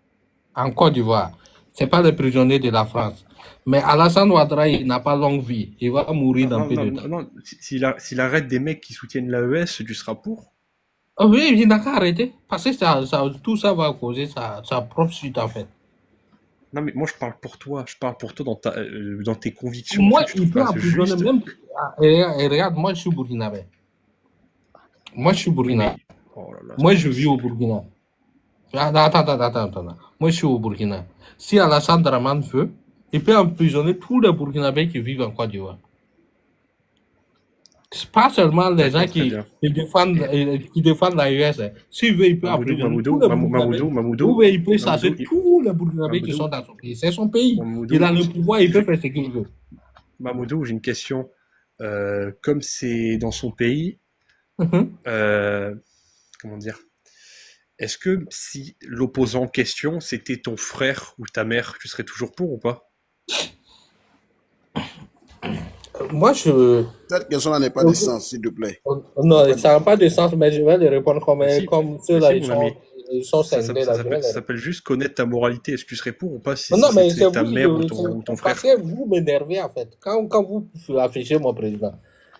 en Côte d'Ivoire. C'est pas les prisonniers de la France. Mais Alassane Ouattara, il n'a pas longue vie. Il va mourir dans peu de temps. Non, s'il arrête des mecs qui soutiennent l'AES, tu seras pour? Oui, il n'a qu'à arrêter. Parce que tout ça va causer sa propre suite, en fait. Non, mais moi, je parle pour toi. Je parle pour toi dans tes convictions. Moi, il peut emprisonner même... Et regarde, moi, je suis burkinabé. Moi, je suis burkinabé. Oh là là, moi, je vis au Burkina. Attends. Moi, je suis au Burkina. Si Alassane Draman veut, il peut emprisonner tous les Burkinabés qui vivent en Côte d'Ivoire. C'est pas seulement les gens qui défendent l'AES. S'il veut, il peut emprisonner tous les Burkinabés. Ou il peut chasser tous les Burkinabés qui sont dans son pays. C'est son pays. Il a le pouvoir, il peut faire ce qu'il veut. Mamoudou, j'ai une question. Comme c'est dans son pays, comment dire? Est-ce que si l'opposant en question, c'était ton frère ou ta mère, tu serais toujours pour ou pas? Moi, Cette question-là n'est pas de sens, s'il te plaît. Non, ça n'a pas de sens, mais je vais le répondre comme ceux-là, ils sont cinglés. Ça s'appelle juste connaître ta moralité. Est-ce que tu serais pour ou pas si mais c'est ta mère ou ton frère? Parce que vous m'énervez, en fait, quand vous affichez mon président.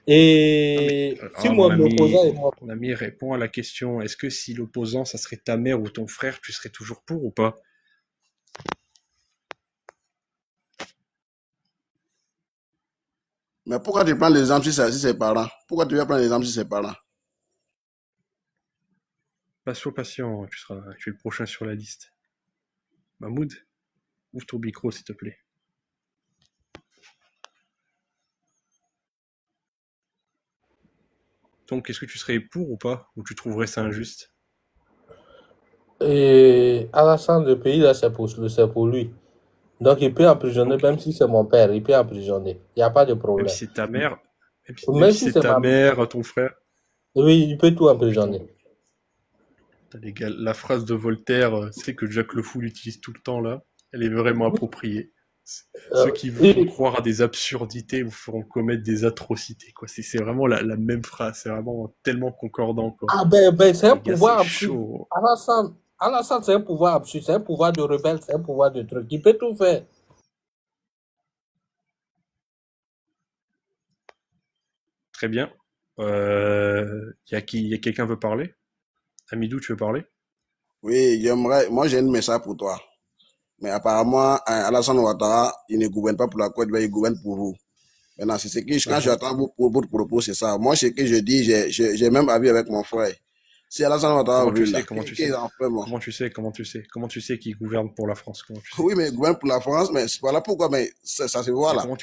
Et si moi, l'opposant est moi... Mon ami, répond à la question. Est-ce que si l'opposant, ça serait ta mère ou ton frère, tu serais toujours pour ou pas? Mais pourquoi tu prends l'exemple si c'est ses parents? Pourquoi tu vas prendre l'exemple si c'est ses parents? Sois patient, tu es le prochain sur la liste. Mahmoud, ouvre ton micro, s'il te plaît. Donc, est-ce que tu serais pour ou pas? Ou tu trouverais ça injuste? Et Alassane, le pays, là, c'est pour lui. Donc, il peut emprisonner, même si c'est mon père, il peut emprisonner. Il n'y a pas de problème. Même si c'est ta mère, même si c'est ta mère, ton frère. Oui, il peut tout emprisonner. Les gars, la phrase de Voltaire, c'est que Jacques Le Fou l'utilise tout le temps là. Elle est vraiment appropriée. Ceux qui vous font croire à des absurdités vous feront commettre des atrocités. Quoi. C'est vraiment la même phrase. C'est vraiment tellement concordant. Quoi. Ah ben c'est un pouvoir absurde. Alassane, c'est un pouvoir absurde. C'est un pouvoir de rebelle. C'est un pouvoir de truc. Il peut tout faire. Très bien. Y a quelqu'un veut parler? Amidou, tu veux parler? Oui, j'aimerais. Moi, j'ai un message pour toi. Mais apparemment, Alassane Ouattara, il ne gouverne pas pour la Côte d'Ivoire, il gouverne pour vous. Maintenant, c'est ce que quand j'attends votre propos, c'est ça. Moi, ce que je dis, j'ai même avis avec mon frère. Si Alassane Ouattara comment tu sais qu'il gouverne pour la France? Oui, mais il gouverne pour la France, mais voilà pourquoi, mais ça se voit là. Comment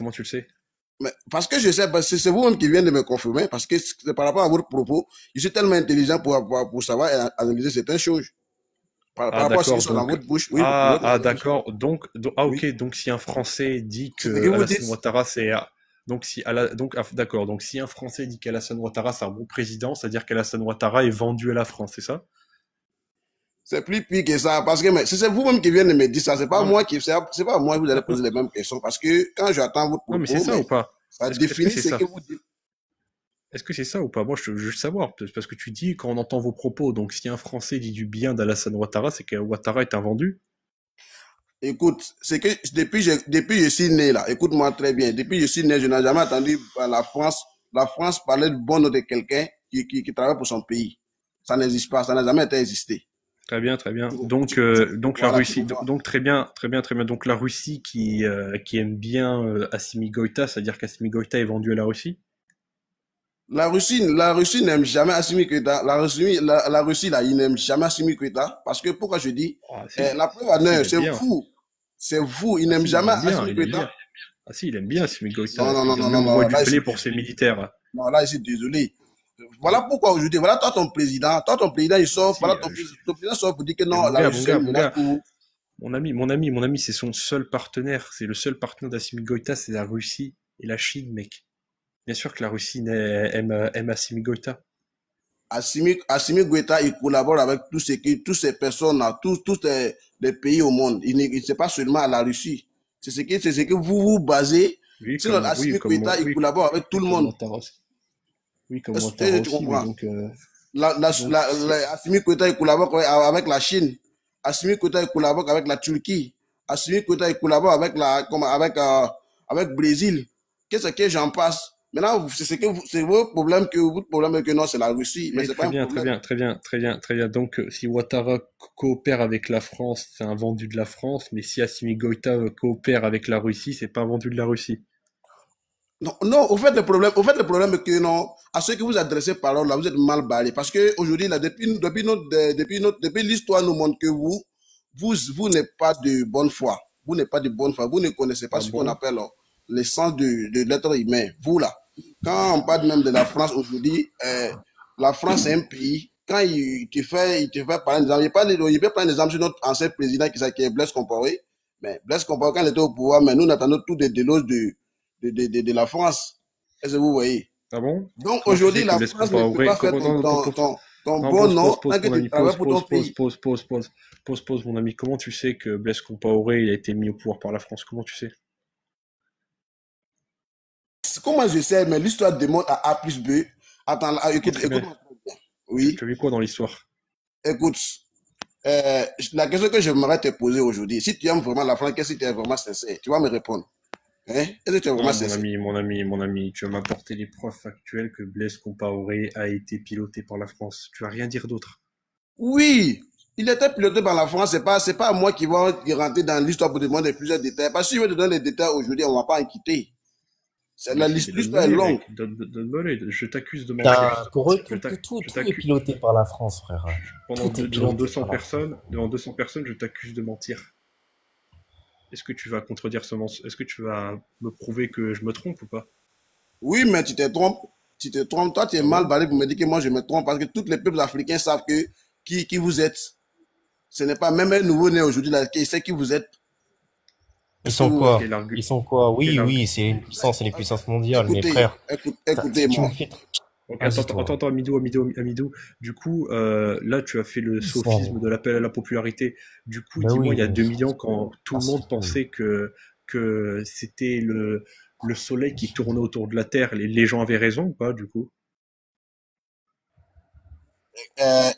tu le sais? Mais parce que je sais, c'est vous-même qui venez de me confirmer, parce que par rapport à votre propos, je suis tellement intelligent pour savoir et analyser certaines choses. Par rapport à ce qui sont dans votre bouche. Oui, d'accord. Ok. Donc, si un Français dit que Alassane Ouattara, c'est... d'accord. Donc, si un Français dit qu'Alassane Ouattara, c'est un bon président, c'est-à-dire qu'Alassane Ouattara est vendu à la France, c'est ça? C'est plus pire que ça, parce que c'est vous-même qui venez de me dire ça, c'est pas moi qui vous allez poser les mêmes questions, parce que quand j'attends votre propos, mais c'est ça ou pas? Ça définit ce que vous dites. Est-ce que c'est ça ou pas? Moi, je veux juste savoir, parce que tu dis quand on entend vos propos, donc si un Français dit du bien d'Alassane Ouattara, c'est que Ouattara est un vendu? Écoute, c'est que depuis je suis né là, écoute-moi très bien, depuis que je suis né, je n'ai jamais entendu la France parler de bon de quelqu'un qui travaille pour son pays. Ça n'existe pas, ça n'a jamais été existé. Très bien, très bien. Pour- Donc la Voilà, tu Russie, comprends. donc très bien, très bien, très bien. Donc la Russie qui aime bien Assimi Goïta, c'est-à-dire qu'Assimi Goïta est vendu à la Russie? La Russie n'aime jamais Assimi Goïta. La Russie, là, il n'aime jamais Assimi Goïta. Parce que, pourquoi je dis, Ah si, la preuve en si, il est, aime c'est bien. vous. C'est vous. Il Ah n'aime si, il jamais aime bien, Assimi il aime Goïta. bien. Ah si, il aime bien Assimi Goïta. Non, non, Il non, donne non, non, même au moins non. du blé pour ses militaires. Non, là, je suis désolé. Voilà pourquoi aujourd'hui, voilà, toi, ton président. Toi, ton président, il Ah sort, si, voilà, ton président sort pour dire que mais non, la Russie, c'est une mon menace gars, pour vous. mon ami, c'est son seul partenaire. C'est le seul partenaire d'Assimi Goïta, c'est la Russie et la Chine, mec. Bien sûr que la Russie aime Assimi Goïta. Assimi Goïta, il collabore avec tous ces personnes-là, tous les pays au monde. C'est pas seulement à la Russie. C'est ce que vous vous basez. Sinon, Assimi Goïta, il collabore avec tout oui, le comme monde. Ouattara aussi. Oui, comme Est-ce Ouattara que tu aussi, mais comprends? donc Assimi Goïta, il collabore avec la Chine. Assimi Goïta, il collabore avec la Turquie. Assimi Goïta, il collabore avec le Brésil. Qu'est-ce que j'en passe? Maintenant, c'est votre problème que non, c'est la Russie, mais mais c'est pas un problème. très bien. Donc, si Ouattara coopère avec la France, c'est un vendu de la France, mais si Assimi Goïta coopère avec la Russie, c'est pas un vendu de la Russie. Non, non, au fait, le problème est que non, à ceux que vous adressez parole là, vous êtes mal barrés. Parce que aujourd'hui, là, depuis l'histoire nous montre que vous n'êtes pas de bonne foi. Vous n'êtes pas de bonne foi. Vous ne connaissez pas Ah ce qu'on bon? appelle l'essence de l'être humain. Vous là, quand on parle même de la France aujourd'hui, la France est un pays. Quand il te fait par exemple, il peut prendre un exemple sur notre ancien président qui est Blaise Compaoré. Mais Blaise Compaoré, quand il était au pouvoir, mais nous, nous attendons tout des déloges de la France. Est-ce que vous voyez? Ah bon? Donc Comment tu aujourd'hui, sais que la Blaise France ne peut pas Compaoré... faire Non, ton non, bon nom pause, tant que mon tu ami, travailles pour ton pays. pause, mon ami. Comment tu sais que Blaise Compaoré il a été mis au pouvoir par la France? Comment tu sais? Comment je sais, mais l'histoire démontre à A plus B. Attends, Ok, très bien. Oui, Tu as vu quoi dans l'histoire? écoute. La question que j'aimerais te poser aujourd'hui, si tu aimes vraiment la France, qu'est-ce que tu es vraiment sincère? Tu vas me répondre. Hein? Est-ce que tu es vraiment Ah, sincère? mon ami, tu vas m'apporter les preuves factuelles que Blaise Compaoré a été piloté par la France. Tu vas rien dire d'autre. Oui, il était piloté par la France. C'est pas moi qui vais rentrer dans l'histoire pour demander plusieurs détails. Parce que si je veux te donner les détails aujourd'hui, on ne va pas en quitter. Mais si, mais L'histoire donne-moi est les, longue. mec. Donne-moi les. Je t'accuse de mentir. Pour eux, Je t'a- tout je est t'accuse. piloté par la France, frère. Tout est Devant piloté 200 par la France. personnes, je t'accuse de mentir. Est-ce que tu vas contredire ce mensonge? Est-ce que tu vas me prouver que je me trompe ou pas? Oui, mais tu te trompes. Tu te trompes. Toi, tu es Ah mal bon? barré pour me dire que moi, je me trompe. Parce que tous les peuples africains savent qui vous êtes. Ce n'est pas même un nouveau-né aujourd'hui là, qui sait qui vous êtes. Ils Est-ce que sont vous... quoi? Quel Ils sont quoi? quel Oui, c'est une puissance, c'est les puissances mondiales, mais Écoutez, frère, tu me écoutez-moi. fais. Ok, Vas-y, toi. attends, Amidou. Du coup, là, tu as fait le Ils sophisme de sont. l'appel à la popularité. Du coup, Ben dis-moi, oui, il y a mais 2000 ans, frère, quand tout ah, le monde c'est tout. pensait que c'était le soleil qui tournait autour de la Terre, les gens avaient raison ou pas, du coup?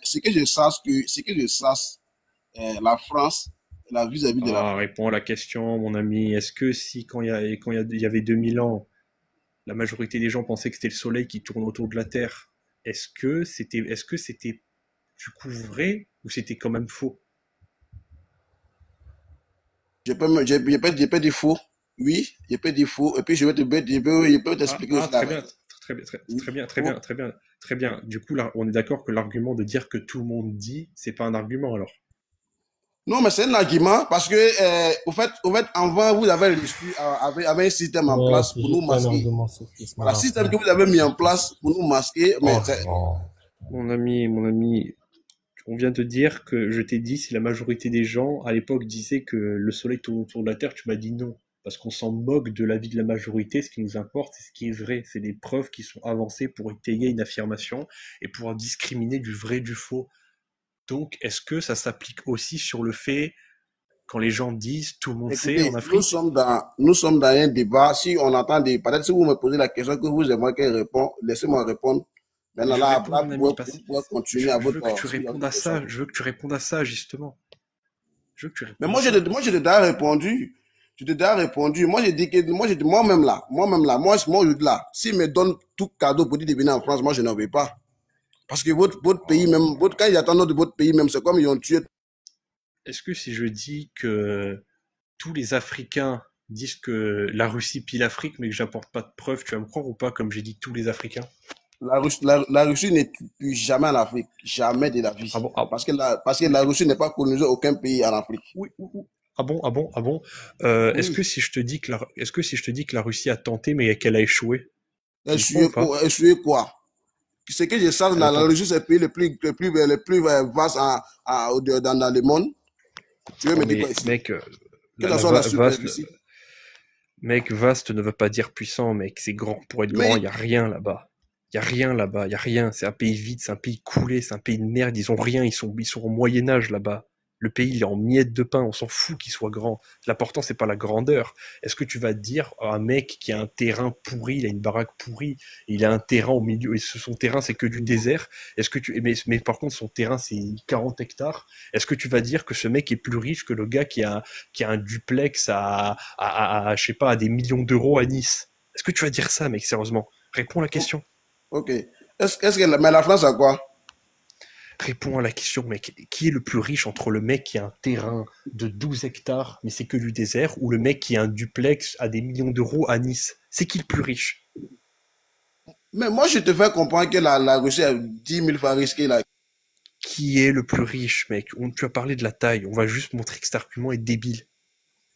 Ce que je sache, la France, la vis-à-vis de la Ah, France. réponds à la question, mon ami. Est-ce que si, il y avait 2000 ans, la majorité des gens pensaient que c'était le soleil qui tourne autour de la Terre, est-ce que c'était du coup vrai ou c'était quand même faux? Je peux dire faux. Oui, je peux dire faux. Et puis je peux t'expliquer aussi la Très bien, raison. Oui, très bien, très faux. bien, très bien, très bien. Du coup, là, on est d'accord que l'argument de dire que tout le monde dit, c'est pas un argument alors. Non, mais c'est un argument parce que, au fait, avant, vous avez reçu avec un système en Ouais, place c'est pour nous juste un masquer. argument sophisme à Voilà, la système que fin. vous avez mis en place pour nous masquer, mais Oh non. Mon ami, on vient de dire que je t'ai dit si la majorité des gens à l'époque disaient que le soleil tourne autour de la Terre, tu m'as dit non. Parce qu'on s'en moque de l'avis de la majorité, ce qui nous importe, c'est ce qui est vrai. C'est des preuves qui sont avancées pour étayer une affirmation et pouvoir discriminer du vrai du faux. Donc, est-ce que ça s'applique aussi sur le fait, quand les gens disent tout le monde sait écoutez, en Afrique? nous sommes dans un débat. Si on entend peut-être si vous me posez la question que vous aimeriez qu'elle réponde, laissez-moi répondre. Mais Maintenant, je là, réponds, après, mon ami, parce vous que pouvez continuer à je veux que tu sur répondes votre à question. ça. Je veux que tu répondes à ça, justement. Je veux que tu Mais répondes à ça. moi, j'ai déjà répondu. Je t'ai déjà répondu. Moi, j'ai dit que, moi-même là, aujourd'hui là, s'il me donne tout cadeau pour dire de venir en France, moi, je n'en veux pas. Parce que votre pays même, quand ils attendent de votre pays même, c'est comme ils ont tué. Est-ce que si je dis que tous les Africains disent que la Russie pille l'Afrique, mais que j'apporte pas de preuves, tu vas me croire ou pas, comme j'ai dit tous les Africains? La Russie n'est plus jamais en Afrique, jamais de la vie. Ah bon, parce que la Russie n'est pas colonisé aucun pays en Afrique. Oui. Ah bon. Oui. Est-ce que si je te dis que la Russie a tenté mais qu'elle a échoué? Essuyer quoi? Ce que je sais, la Russie, c'est le pays le plus vaste dans le monde. Tu veux me dire quoi ici? Mec, Que ce soit la superficie. Mec, vaste ne veut pas dire puissant, mec. C'est grand. Pour être grand, il n'y a rien là-bas. Il n'y a rien. C'est un pays vide, c'est un pays coulé, c'est un pays de merde. Ils ont rien, ils sont au Moyen-Âge là-bas. Le pays, il est en miettes de pain. On s'en fout qu'il soit grand. L'important, c'est pas la grandeur. Est-ce que tu vas dire à un mec qui a un terrain pourri, il a une baraque pourrie, il a un terrain au milieu, et son terrain, c'est que du désert. Mais par contre, son terrain, c'est 40 hectares. Est-ce que tu vas dire que ce mec est plus riche que le gars qui a un duplex je sais pas, à des millions d'euros à Nice? Est-ce que tu vas dire ça, mec, sérieusement? Réponds à la question. Ok. Mais la France a quoi? Réponds à la question, mec. Qui est le plus riche entre le mec qui a un terrain de 12 hectares, mais c'est que du désert, ou le mec qui a un duplex à des millions d'euros à Nice? C'est qui le plus riche? Mais moi, je te fais comprendre que la Russie a 10 000 fois risqué là. Qui est le plus riche, mec? Tu as parlé de la taille. On va juste montrer que cet argument est débile.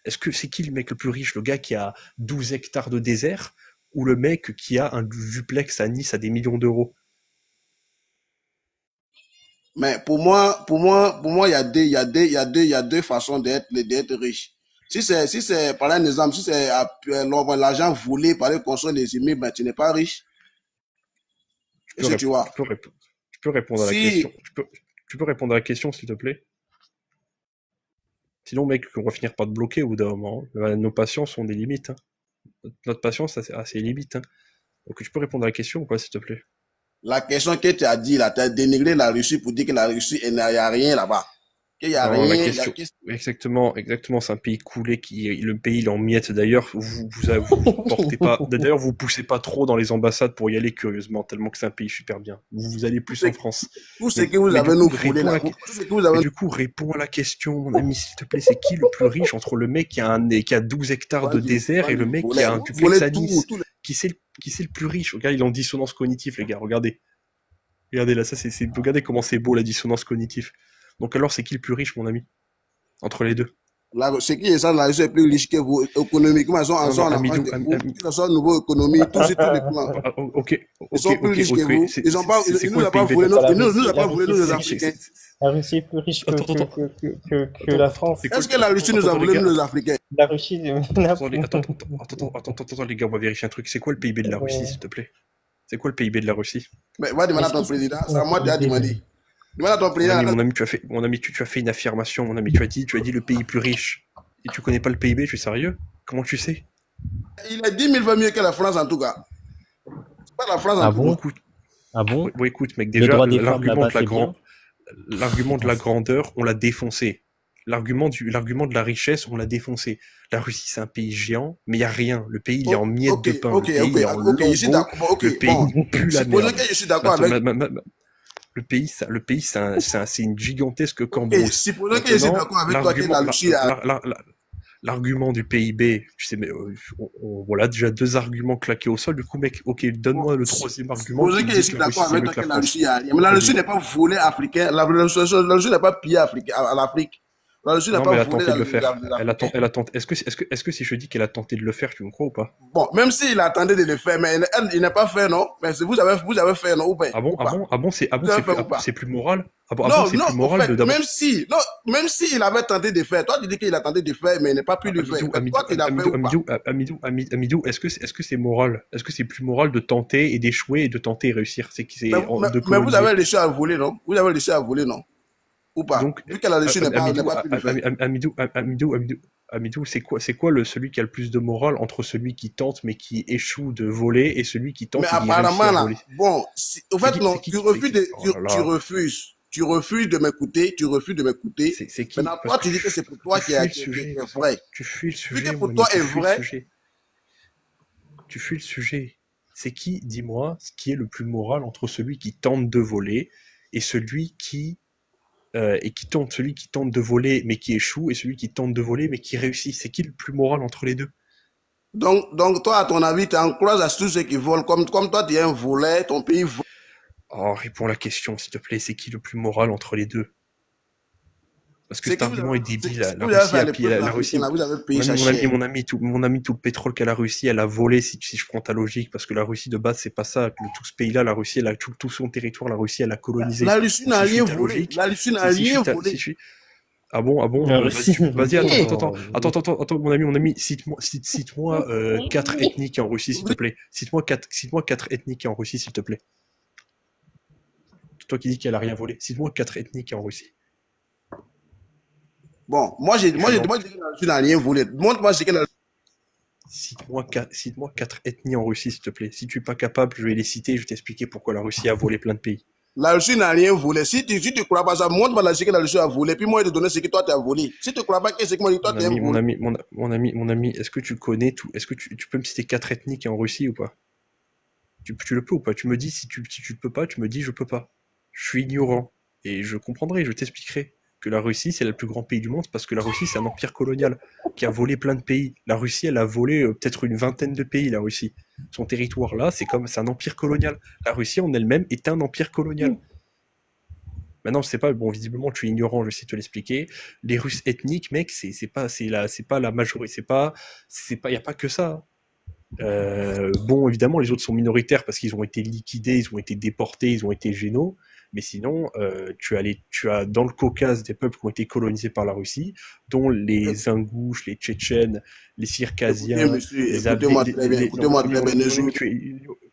Est-ce que c'est qui le mec le plus riche? Le gars qui a 12 hectares de désert, ou le mec qui a un duplex à Nice à des millions d'euros? Mais pour moi, il y a deux façons d'être riche. Si c'est, par exemple, si c'est l'argent volé par les consommateurs des immeubles, ben, tu n'es pas riche. Est-ce que tu vois? Tu peux répondre à la question. Tu peux répondre à la question, s'il te plaît? Sinon, mec, on va finir par te bloquer au bout d'un moment. Nos patiences ont des limites. Hein. Notre patience a ses limites. Hein. Donc, tu peux répondre à la question ou pas, s'il te plaît? La question que tu as dit là, tu as dénigré la Russie pour dire que la Russie, il n'y a rien là-bas. Qu'il n'y a non, rien. Exactement, c'est un pays coulé le pays il est en miettes. D'ailleurs, vous portez pas, d'ailleurs, vous poussez pas trop dans les ambassades pour y aller curieusement, tellement que c'est un pays super bien. Vous allez plus en France. Tout ce que vous avez nous foulé là. Du coup, réponds à la question, mon ami, s'il te plaît. C'est qui le plus riche entre le mec qui a 12 hectares de désert et le mec qui a un duplex à Nice? Qui c'est le plus riche? Regarde, il est en dissonance cognitive, les gars, regardez. Regardez là, regardez comment c'est beau la dissonance cognitive. Donc alors, c'est qui le plus riche, mon ami? Entre les deux? C'est qui est ça, la Russie est plus riche que vous, économiquement, ils sont en avance de vous. Ils sont en nouveau économie, tous les plans. Ils sont plus riches que vous. Ils nous ont pas volé nos Africains. La Russie est plus riche que la France. Est-ce que la Russie nous a volé nos Africains? La Russie... Attends, les gars, on va vérifier un truc. C'est quoi le PIB de la Russie, s'il te plaît? C'est quoi le PIB de la Russie? Mais va demander à ton président, c'est à moi de demander. Demande à ton président. Mon ami, tu as fait une affirmation, mon ami. Tu as dit le pays plus riche. Et tu connais pas le PIB, tu es sérieux? Comment tu sais? Il est 10 000 fois mieux que la France, en tout cas. C'est pas la France, en tout cas. Ah bon? Bon, écoute, mec, déjà, l'argument de la grandeur, on l'a défoncé. L'argument de la richesse, on l'a défoncé. La Russie, c'est un pays géant, mais il n'y a rien. Le pays, il est en miettes de pain. Je suis d'accord. Le pays pue la merde. Je suis d'accord avec... Le pays, c'est une gigantesque cambrousse. Supposons que je suis d'accord avec toi que la Russie a... L'argument du PIB, tu sais, mais voilà déjà deux arguments claqués au sol. Du coup, mec, ok, donne-moi le troisième argument. Supposons que je suis d'accord avec toi que la Russie a rien. Mais la Russie n'est pas volée africain. La Russie n'est pas pillée à l'Afrique. La Russie n'a pas volé de le faire. Elle a tenté. Est-ce que si je dis qu'elle a tenté de le faire, tu me crois ou pas? Bon, même s'il a tenté de le faire, mais il n'a pas fait, non? Mais vous avez fait, non? Ou pas? C'est plus moral? Même si il avait tenté de faire, toi tu dis qu'il a tenté de faire, mais il n'a pas pu le faire. Amidou, est-ce que c'est moral? Est-ce que c'est plus moral de tenter et d'échouer et de tenter et réussir? Mais vous avez réussi à voler, non? Vous avez réussi à voler, non? Ou pas? Donc, vu qu'elle a réussi, n'a pas pu le faire. Amidou, c'est quoi celui qui a le plus de morale entre celui qui tente mais qui échoue de voler et celui qui tente mais et qui réussit à voler? Bon, au fait, non, tu refuses. Tu refuses de m'écouter, C'est qui? Maintenant, toi, tu dis que c'est pour toi qui est vrai. Tu fuis le sujet. Vu que pour toi est vrai. Tu fuis le sujet. C'est qui, dis-moi, ce qui est le plus moral entre celui qui tente de voler et celui qui celui qui tente de voler mais qui échoue et celui qui tente de voler mais qui réussit. C'est qui le plus moral entre les deux? Donc toi, à ton avis, tu encourages à tous ceux qui volent, comme toi, tu es un voleur, ton pays vole. Oh, réponds à la question, s'il te plaît. C'est qui le plus moral entre les deux? Parce que cet argument est débile. La Russie, mon ami, tout le pétrole qu'a la Russie, elle a volé, si je prends ta logique, parce que la Russie de base, c'est pas ça. Tout ce pays-là, la Russie, elle a tout son territoire, la Russie, elle a colonisé. La Russie n'a rien volé. La Russie n'a rien volé. Ah bon, vas-y, attends, mon ami, cite-moi 4 ethniques en Russie, s'il te plaît. Cite-moi quatre ethniques en Russie, s'il te plaît. Toi qui dis qu'elle a rien volé, cite-moi 4 ethniques en Russie. Bon, moi j'ai dit que la Russie n'a rien volé. Montre-moi ce qu'elle a. Cite-moi 4 ethnies en Russie, s'il te plaît. Si tu es pas capable, je vais les citer, je vais t'expliquer pourquoi la Russie a volé plein de pays. La Russie n'a rien volé. Si tu crois pas ça, montre-moi ce que la Russie a volé, puis moi je vais te donner ce que toi tu as volé. Si tu crois pas que c'est que moi toi tu as volé. Mon ami, est-ce que tu connais tout? Est-ce que tu peux me citer 4 ethniques en Russie ou pas? Tu le peux ou pas? Tu me dis si tu peux pas, tu me dis je peux pas. Je suis ignorant et je comprendrai, je t'expliquerai que la Russie c'est le plus grand pays du monde parce que la Russie c'est un empire colonial qui a volé plein de pays. La Russie elle a volé peut-être une vingtaine de pays, la Russie. Son territoire là c'est un empire colonial. La Russie en elle-même est un empire colonial. Maintenant je sais pas, bon visiblement tu es ignorant, je vais essayer de te l'expliquer. Les Russes ethniques mec c'est pas la majorité, y a pas que ça. Bon évidemment les autres sont minoritaires parce qu'ils ont été liquidés, ils ont été déportés, ils ont été génaux. Mais sinon, tu as dans le Caucase des peuples qui ont été colonisés par la Russie, dont les Ingouches, les Tchétchènes, les Circassiens, les Écoutez-moi très bien,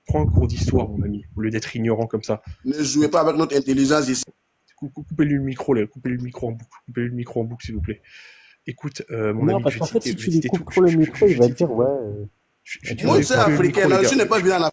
prends un cours d'histoire, mon ami, au lieu d'être ignorant comme ça. Ne jouez pas avec notre intelligence ici. Coupez-lui le micro, coupez-lui le micro en boucle, s'il vous plaît. Écoute, mon ami, non, parce qu'en fait, si tu lui coupes trop le micro, il va dire, ouais... Moi, c'est africain, la Russie n'est pas bien là.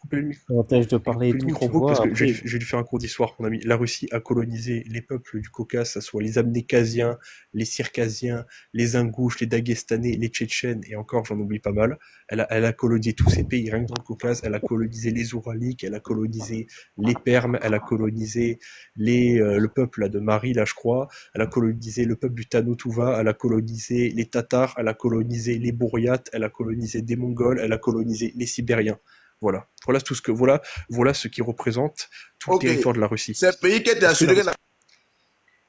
Empêche de parler et tout, tu vois, parce que je vais lui faire un cours d'histoire, mon ami. La Russie a colonisé les peuples du Caucase, que ce soit les Abkhaziens, les Circassiens, les Ingouches, les Daguestanais, les Tchétchènes, et encore, j'en oublie pas mal. Elle a colonisé tous ces pays, rien que dans le Caucase. Elle a colonisé les Ouraliques, elle a colonisé les Permes, elle a colonisé le peuple là, de Mari, là, je crois. Elle a colonisé le peuple du Tanotouva, elle a colonisé les Tatars, elle a colonisé les Bouriates, elle a colonisé des Mongols, elle a colonisé les Sibériens. Voilà ce qui représente tout le territoire de la Russie. C'est un pays qui était assuré que la...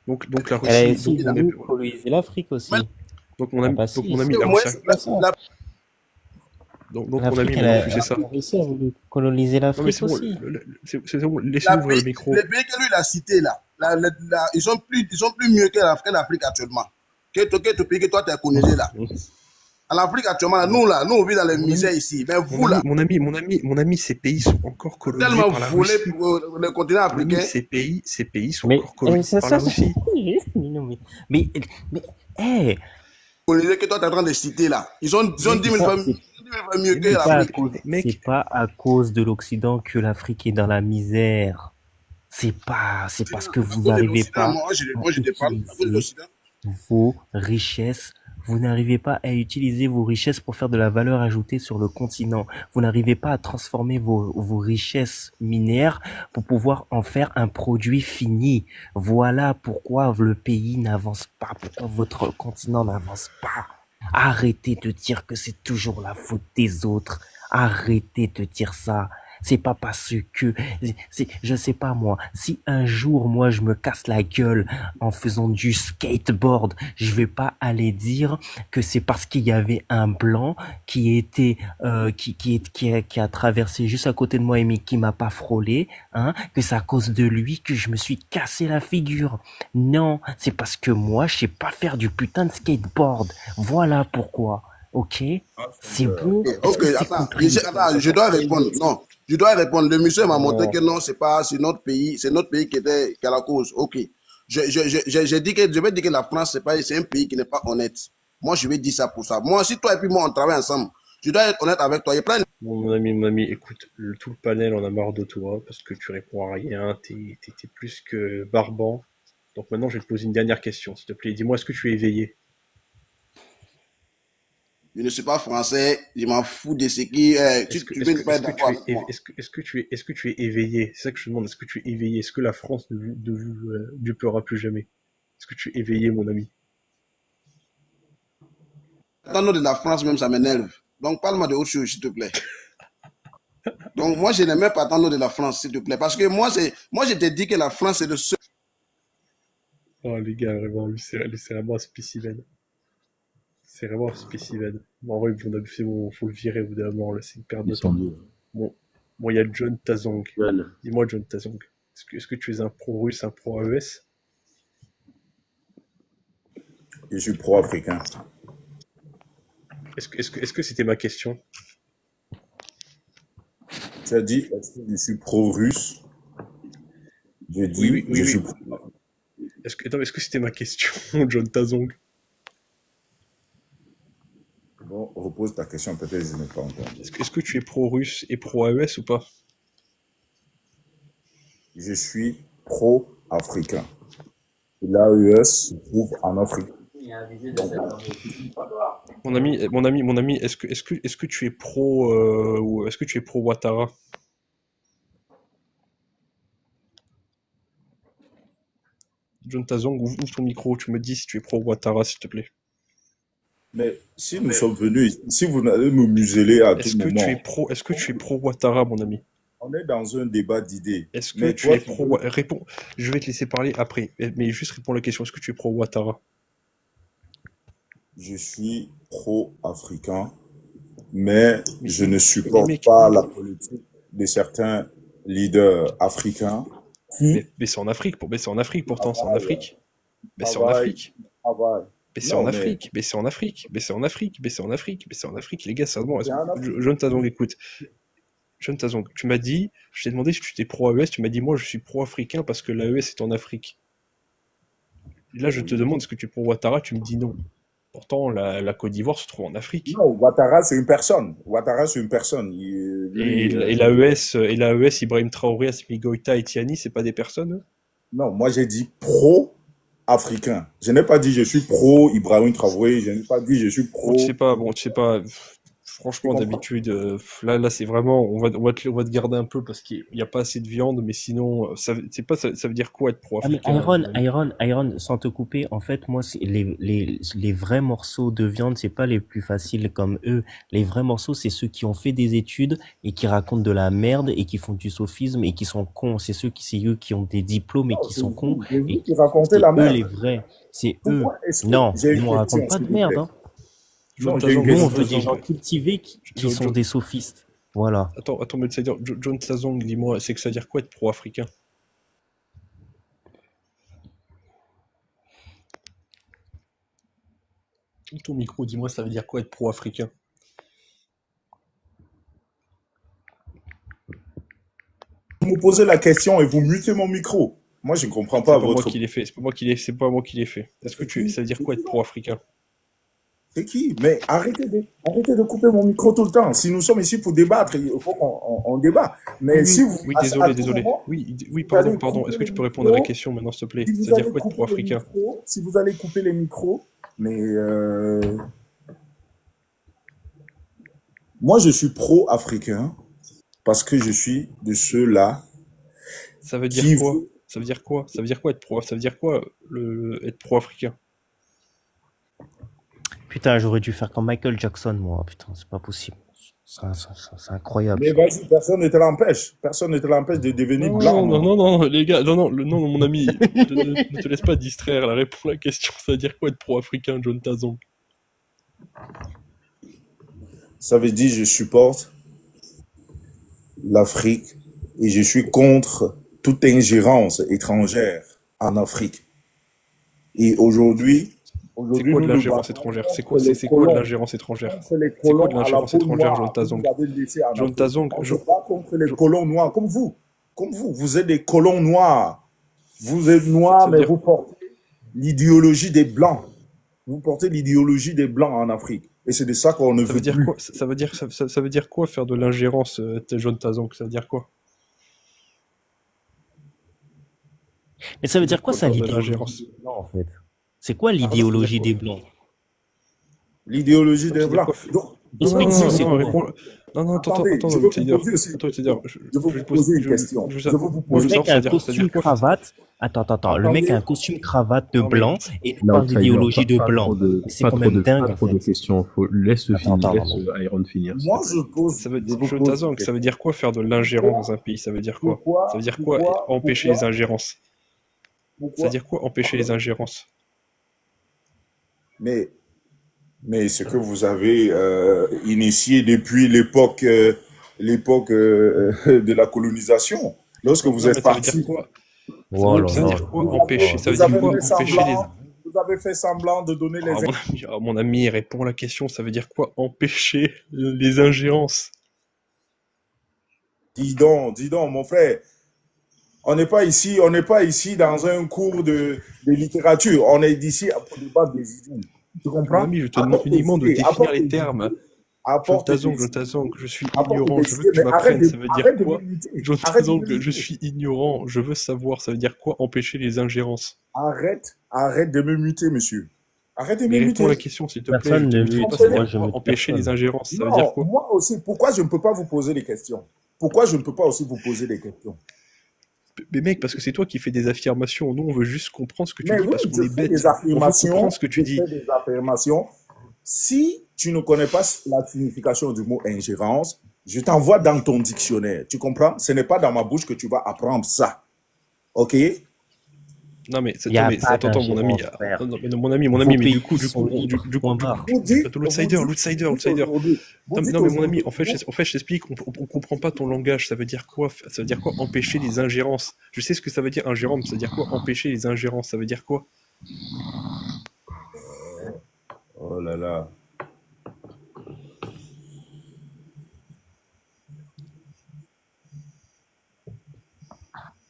Donc la Russie... Elle a aussi colonisé l'Afrique aussi. Donc mon ami, la Russie... Donc mon ami m'a refusé ça. La Russie a voulu coloniser l'Afrique aussi. C'est bon, laissez-moi ouvrir le micro. Les pays que lui a cités là, ils sont plus mieux que l'Afrique actuellement. Que ton pays que toi tu as colonisé là. En Afrique actuellement, nous on vit dans les misères ici. Mais vous là, mon ami, ces pays sont encore colonisés tellement par la Russie. Tellement volés pour le continent africain. Ces pays sont encore colonisés par la Russie. Mais, hey, colonisés que toi tu es en train de citer là. Ils ont 10 000 fois mieux que l'Afrique. C'est pas à cause de l'Occident que l'Afrique est dans la misère. C'est parce que vous n'arrivez pas à utiliser vos richesses. Vous n'arrivez pas à utiliser vos richesses pour faire de la valeur ajoutée sur le continent. Vous n'arrivez pas à transformer vos richesses minières pour pouvoir en faire un produit fini. Voilà pourquoi le pays n'avance pas, pourquoi votre continent n'avance pas. Arrêtez de dire que c'est toujours la faute des autres. Arrêtez de dire ça. C'est pas parce que, je sais pas moi, si un jour moi je me casse la gueule en faisant du skateboard, je vais pas aller dire que c'est parce qu'il y avait un blanc qui était, qui a traversé juste à côté de moi et qui m'a pas frôlé, hein, que c'est à cause de lui que je me suis cassé la figure. Non, c'est parce que moi je sais pas faire du putain de skateboard. Voilà pourquoi. Ok, c'est bon. Ok, attends, je dois répondre. Non, je dois répondre. Le monsieur m'a montré que non, c'est notre pays qui a la cause. Ok, je vais dire que la France c'est un pays qui n'est pas honnête. Moi, je vais dire ça pour ça. Moi, si toi et puis moi on travaille ensemble, je dois être honnête avec toi. Mon ami, écoute, tout le panel en a marre de toi parce que tu réponds à rien. T'es plus que barbant. Donc maintenant, je vais te poser une dernière question, s'il te plaît. Dis-moi, est-ce que tu es éveillé? Je ne suis pas français, je m'en fous de ce qui... Est-ce que, tu est-ce peux que, pas est-ce être que tu d'accord es, avec moi. est-ce que tu es éveillé? C'est ça que je te demande. Est-ce que tu es éveillé? Est-ce que la France ne dupera plus jamais? Est-ce que tu es éveillé, mon ami? Attends, de la France, même, ça m'énerve. Donc, parle-moi de autre chose, s'il te plaît. Donc, moi, je n'aime pas attendre de la France, s'il te plaît. Parce que moi, je t'ai dit que la France, c'est le seul. Oh, les gars, vraiment, lui, c'est vraiment un spécimen. C'est vraiment un spécimen. Bon, en vrai, c'est bon, faut le virer au bout d'un moment, là, c'est une perte de Ils sont temps. deux. Bon, il y a John Tazong. Jeune. Dis-moi, John Tazong, est-ce que tu es un pro-russe, un pro-AES? Je suis pro-africain. Est-ce que c'était ma question? Tu as dit, est-ce que je suis pro-russe? Je dis, Oui, je suis oui. pro. Est-ce que c'était ma question, John Tazong? Bon, repose ta question, peut-être je n'ai pas entendu. Est-ce que tu es pro-russe et pro-AES ou pas? Je suis pro-africain. L'AES se trouve en Afrique. Donc, Mon ami, est-ce que tu es pro ou est-ce que tu es pro Ouattara? John Tazong, ouvre ton micro, tu me dis si tu es pro Ouattara, s'il te plaît. mais si nous sommes venus, si vous allez me museler à tout moment, Est-ce que tu es pro Ouattara, mon ami? on est dans un débat d'idées. Est-ce que Mais tu toi, es pro... Réponds, je vais te laisser parler après, mais juste réponds à la question, est-ce que tu es pro Ouattara? je suis pro-africain, mais je ne Mais supporte mec, pas la politique de certains leaders africains qui mais c'est en Afrique, c'est en Afrique pourtant, c'est en travaillent, Afrique. Mais c'est en Afrique. travaillent. Mais c'est en Non, mais Afrique, mais c'est en Afrique, mais c'est en Afrique, mais c'est en Afrique, mais c'est en Afrique, les gars, sérieusement, c'est en Afrique. John Tazong, écoute. John Tazong, tu m'as dit, je t'ai demandé si tu étais pro-AES, tu m'as dit, moi, je suis pro-africain parce que l'AES est en Afrique. Et là, je te demande, est-ce que tu es pro Ouattara, tu me dis non. Pourtant, la Côte d'Ivoire se trouve en Afrique. Non, Ouattara, c'est une personne. Ouattara, c'est une personne. Et l'AES, Ibrahim Traoré, Assimi Goïta et Tiani, c'est pas des personnes, eux? Non, moi, j'ai dit pro-africain. Je n'ai pas dit je suis pro-Ibrahim Traoré. Je n'ai pas dit je suis pro... Tu sais pas, franchement, d'habitude, là, c'est vraiment, on va te garder un peu parce qu'il n'y a pas assez de viande, mais sinon, ça veut dire quoi être pro-africain? Iron, sans te couper, en fait, moi, les vrais morceaux de viande, c'est pas les plus faciles comme eux. Les vrais morceaux, c'est ceux qui ont fait des études et qui racontent de la merde et qui font du sophisme et qui sont cons. C'est eux qui ont des diplômes et qui sont cons. Et qui racontaient c'est la eux merde. les vrais. C'est eux. Pourquoi est-ce que Non, j'ai une nous on raconte question, pas de s'il vous merde, plaît? hein. Non, John j'ai une Nous, on Tazong, veut question. des gens cultivés qui sont des sophistes. Voilà. Attends, mais ça veut dire, John Tazong, dis-moi, c'est que ça veut dire quoi être pro-africain? Ton micro, dis-moi, ça veut dire quoi être pro-africain? Vous me posez la question et vous mutez mon micro. Moi, je ne comprends C'est pas pas moi votre... qui l'ai fait, c'est pas moi qui l'ai fait. Ça veut dire quoi être pro-africain? C'est qui? Mais arrêtez de couper mon micro tout le temps. Si nous sommes ici pour débattre, il faut qu'on débat. Mais si vous... Oui, à tout désolé. moment, Oui, vous allez pardon. couper Est-ce que le tu peux répondre à la micro, question maintenant, s'il te plaît? si vous Ça veut dire allez quoi être couper les pro-africain? micros, si vous allez couper les micros, mais moi, je suis pro-africain parce que je suis de ceux-là Ça veut dire qui... quoi? Ça veut dire quoi? Ça veut dire quoi être pro? Ça veut dire quoi être pro-africain? Putain, j'aurais dû faire comme Michael Jackson, moi. Putain, c'est pas possible. C'est incroyable. Mais vas-y, personne ne te l'empêche. Personne ne te l'empêche de devenir blanc. Non, les gars, non, mon ami, ne te laisse pas distraire, la réponse à la question, ça veut dire quoi être pro-africain, John Tazong? Ça veut dire je supporte l'Afrique et je suis contre toute ingérence étrangère en Afrique. Et aujourd'hui, C'est quoi de l'ingérence étrangère? C'est quoi de l'ingérence étrangère? C'est quoi de l'ingérence étrangère, John Tazong? John Tazong, on se bat contre les colons noirs, comme vous. Vous êtes des colons noirs. Vous êtes noirs, mais vous portez l'idéologie des Blancs. Vous portez l'idéologie des Blancs en Afrique. Et c'est de ça qu'on ne veut plus. Ça veut dire quoi faire de l'ingérence, John Tazong? Ça veut dire quoi? Mais ça veut dire quoi ça, l'idéologie des Blancs, en fait? C'est quoi l'idéologie des Blancs? L'idéologie des Blancs. Donc, non, attends, je veux vous poser une question. Le mec a un costume cravate. Attends. Le mec a un costume cravate de blanc et nous parle d'idéologie de blanc. C'est quand même dingue. Pas trop de questions. Laisse Iron finir. Moi, je pose. Ça veut dire quoi faire de l'ingérence dans un pays? Ça veut dire quoi? Ça veut dire quoi empêcher les ingérences? Ça veut dire quoi empêcher les ingérences? Mais ce que vous avez initié depuis l'époque de la colonisation, lorsque vous êtes parti. Ça veut dire quoi empêcher? Ça veut dire quoi empêcher les... Vous avez fait semblant de donner les... mon ami, réponds à la question. Ça veut dire quoi empêcher les ingérences? Dis donc, mon frère. On n'est pas ici dans un cours de littérature. On est ici pour débattre des idées. Tu comprends? Mon ami, je te demande uniquement de définir les termes. Jonathan, je suis ignorant, je veux que tu m'apprennes, ça veut dire quoi? Jonathan, je suis ignorant, je veux savoir, ça veut dire quoi empêcher les ingérences? Arrête de me muter, monsieur. Arrête de me muter. Réponds à la question, s'il te plaît. Personne ne mute, ça veut dire empêcher les ingérences, ça veut dire quoi? Moi aussi, pourquoi je ne peux pas vous poser des questions? Pourquoi je ne peux pas aussi vous poser des questions? Mais mec, parce que c'est toi qui fais des affirmations. Nous, on veut juste comprendre ce que tu dis, parce qu'on est bête. Des affirmations, on veut comprendre ce que tu dis. Des affirmations. Si tu ne connais pas la signification du mot ingérence, je t'envoie dans ton dictionnaire. Tu comprends? Ce n'est pas dans ma bouche que tu vas apprendre ça. OK? Non mais attends mon ami. Mon ami, mais du coup, l'outsider. Non mais mon ami, en fait, je t'explique, on comprend pas ton langage. Ça veut dire quoi? Ça veut dire quoi empêcher les ingérences? Je sais ce que ça veut dire ingérence. Ça veut dire quoi empêcher les ingérences? Ça veut dire quoi? Oh là là.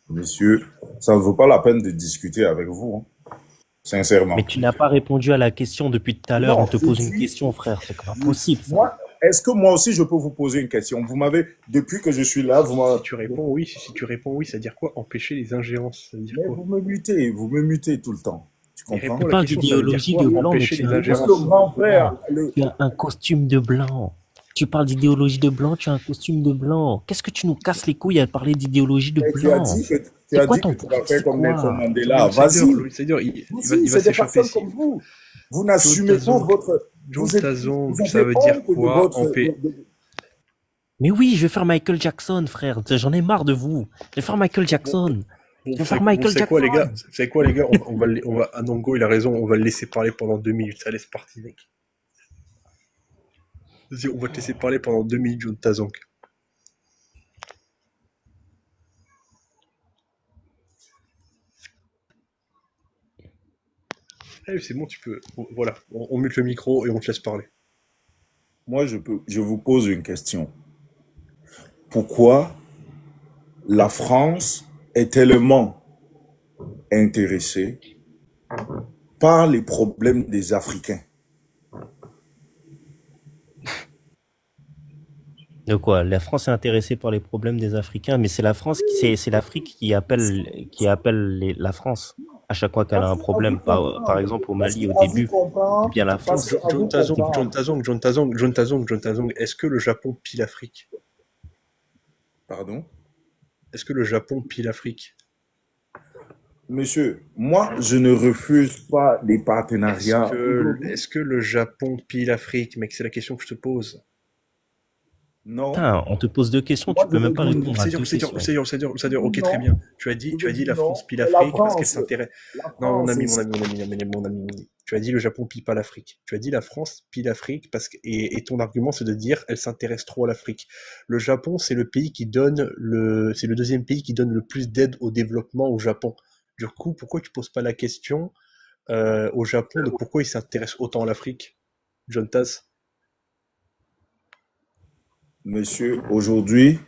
Monsieur, ça ne vaut pas la peine de discuter avec vous, hein. Sincèrement. Mais tu n'as pas répondu à la question depuis tout à l'heure. On te pose une question, frère. C'est pas possible. Est-ce que moi aussi je peux vous poser une question? Vous m'avez, depuis que je suis là, Si tu réponds oui, ça veut dire quoi empêcher les ingérences? Ça veut dire quoi? Vous me mutez tout le temps. Tu comprends? Tu parles d'idéologie de blanc, mais tu as un costume de blanc. Tu parles d'idéologie de blanc, tu as un costume de blanc. Qu'est-ce que tu nous casses les couilles à parler d'idéologie de blanc? Tu as dit que tu vas faire comme Nelson Mandela. Vas-y. C'est des personnes comme vous. Vous n'assumez pas votre... Ça veut dire quoi Mais oui, je vais faire Michael Jackson, frère. J'en ai marre de vous. Je vais faire Michael Jackson. Je vais faire Michael Jackson. Vous savez quoi, les gars? On va, Anongo, il a raison. On va le laisser parler pendant 2 minutes. Ça laisse partir, mec. Vas-y, on va te laisser parler pendant 2 minutes, John Tazonk. C'est bon, tu peux. Voilà, on mute le micro et on te laisse parler. Moi, je vous pose une question. Pourquoi la France est tellement intéressée par les problèmes des Africains? De quoi? La France est intéressée par les problèmes des Africains, mais c'est la France, c'est l'Afrique qui appelle la France à chaque fois qu'elle a un problème. Par exemple au Mali au début, bien la France. John Tazonk, est-ce que le Japon pille l'Afrique? Pardon? Est-ce que le Japon pille l'Afrique? Monsieur, moi, je ne refuse pas des partenariats. Est-ce que le Japon pille l'Afrique, mec? C'est la question que je te pose. Non. Putain, on te pose 2 questions, tu peux même pas répondre à 2 questions. C'est-à-dire, ok, très bien. Tu as dit la France pille l'Afrique parce qu'elle s'intéresse. Non, mon ami. Tu as dit le Japon pille pas l'Afrique. Tu as dit la France pille l'Afrique et ton argument c'est de dire elle s'intéresse trop à l'Afrique. Le Japon, c'est le pays qui donne c'est le 2e pays qui donne le plus d'aide au développement au Japon. Du coup, pourquoi tu poses pas la question au Japon de pourquoi il s'intéresse autant à l'Afrique, John Taz? Monsieur, aujourd'hui,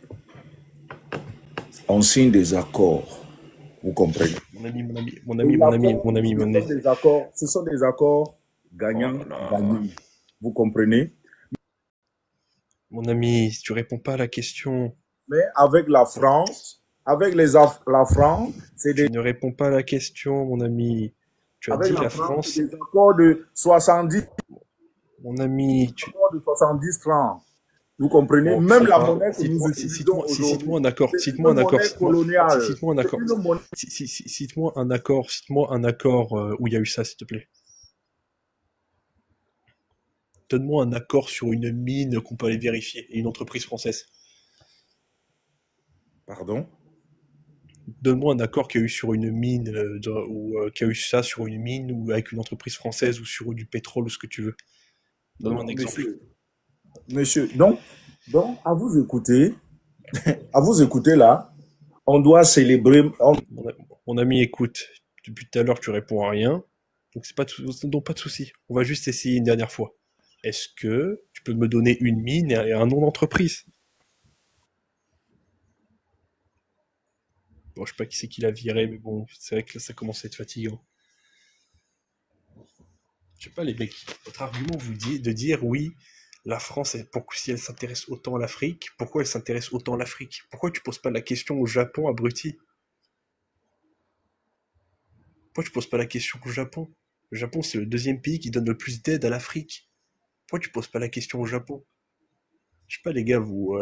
on signe des accords. Vous comprenez? Mon ami. Ce sont des accords gagnants. Vous comprenez? Mon ami, si tu réponds pas à la question. Mais avec la France, la France, c'est des... Tu ne réponds pas à la question, mon ami. Tu as dit la France. Des accords de 70. Mon ami, de 70 francs. Vous comprenez? Bon, même la pas. monnaie que nous utilisons aujourd'hui, Cite-moi un accord. c'est Cite-moi un une accord. monnaie coloniale. Cite-moi un accord. C'est une monnaie... Cite-moi un accord. Cite-moi un accord où il y a eu ça, s'il te plaît. Donne-moi un accord sur une mine qu'on peut aller vérifier et une entreprise française. Pardon? Donne-moi un accord qu'il y a eu sur une mine, ou qu'il y a eu ça sur une mine, ou avec une entreprise française, ou sur du pétrole, ou ce que tu veux. Donne-moi un exemple. Monsieur, donc, à vous écouter, là, on doit célébrer. Mon ami, écoute, depuis tout à l'heure, tu réponds à rien, donc donc pas de souci. On va juste essayer une dernière fois. Est-ce que tu peux me donner une mine et un nom d'entreprise? Bon, je sais pas qui c'est qui l'a viré, mais bon, c'est vrai que là, ça commence à être fatigant. Je sais pas, les mecs, votre argument vous dit de dire oui, la France, si elle s'intéresse autant à l'Afrique, pourquoi elle s'intéresse autant à l'Afrique? Pourquoi tu poses pas la question au Japon, abruti? Pourquoi tu poses pas la question au Japon? Le Japon, c'est le deuxième pays qui donne le plus d'aide à l'Afrique. Pourquoi tu poses pas la question au Japon? Je sais pas, les gars, vous...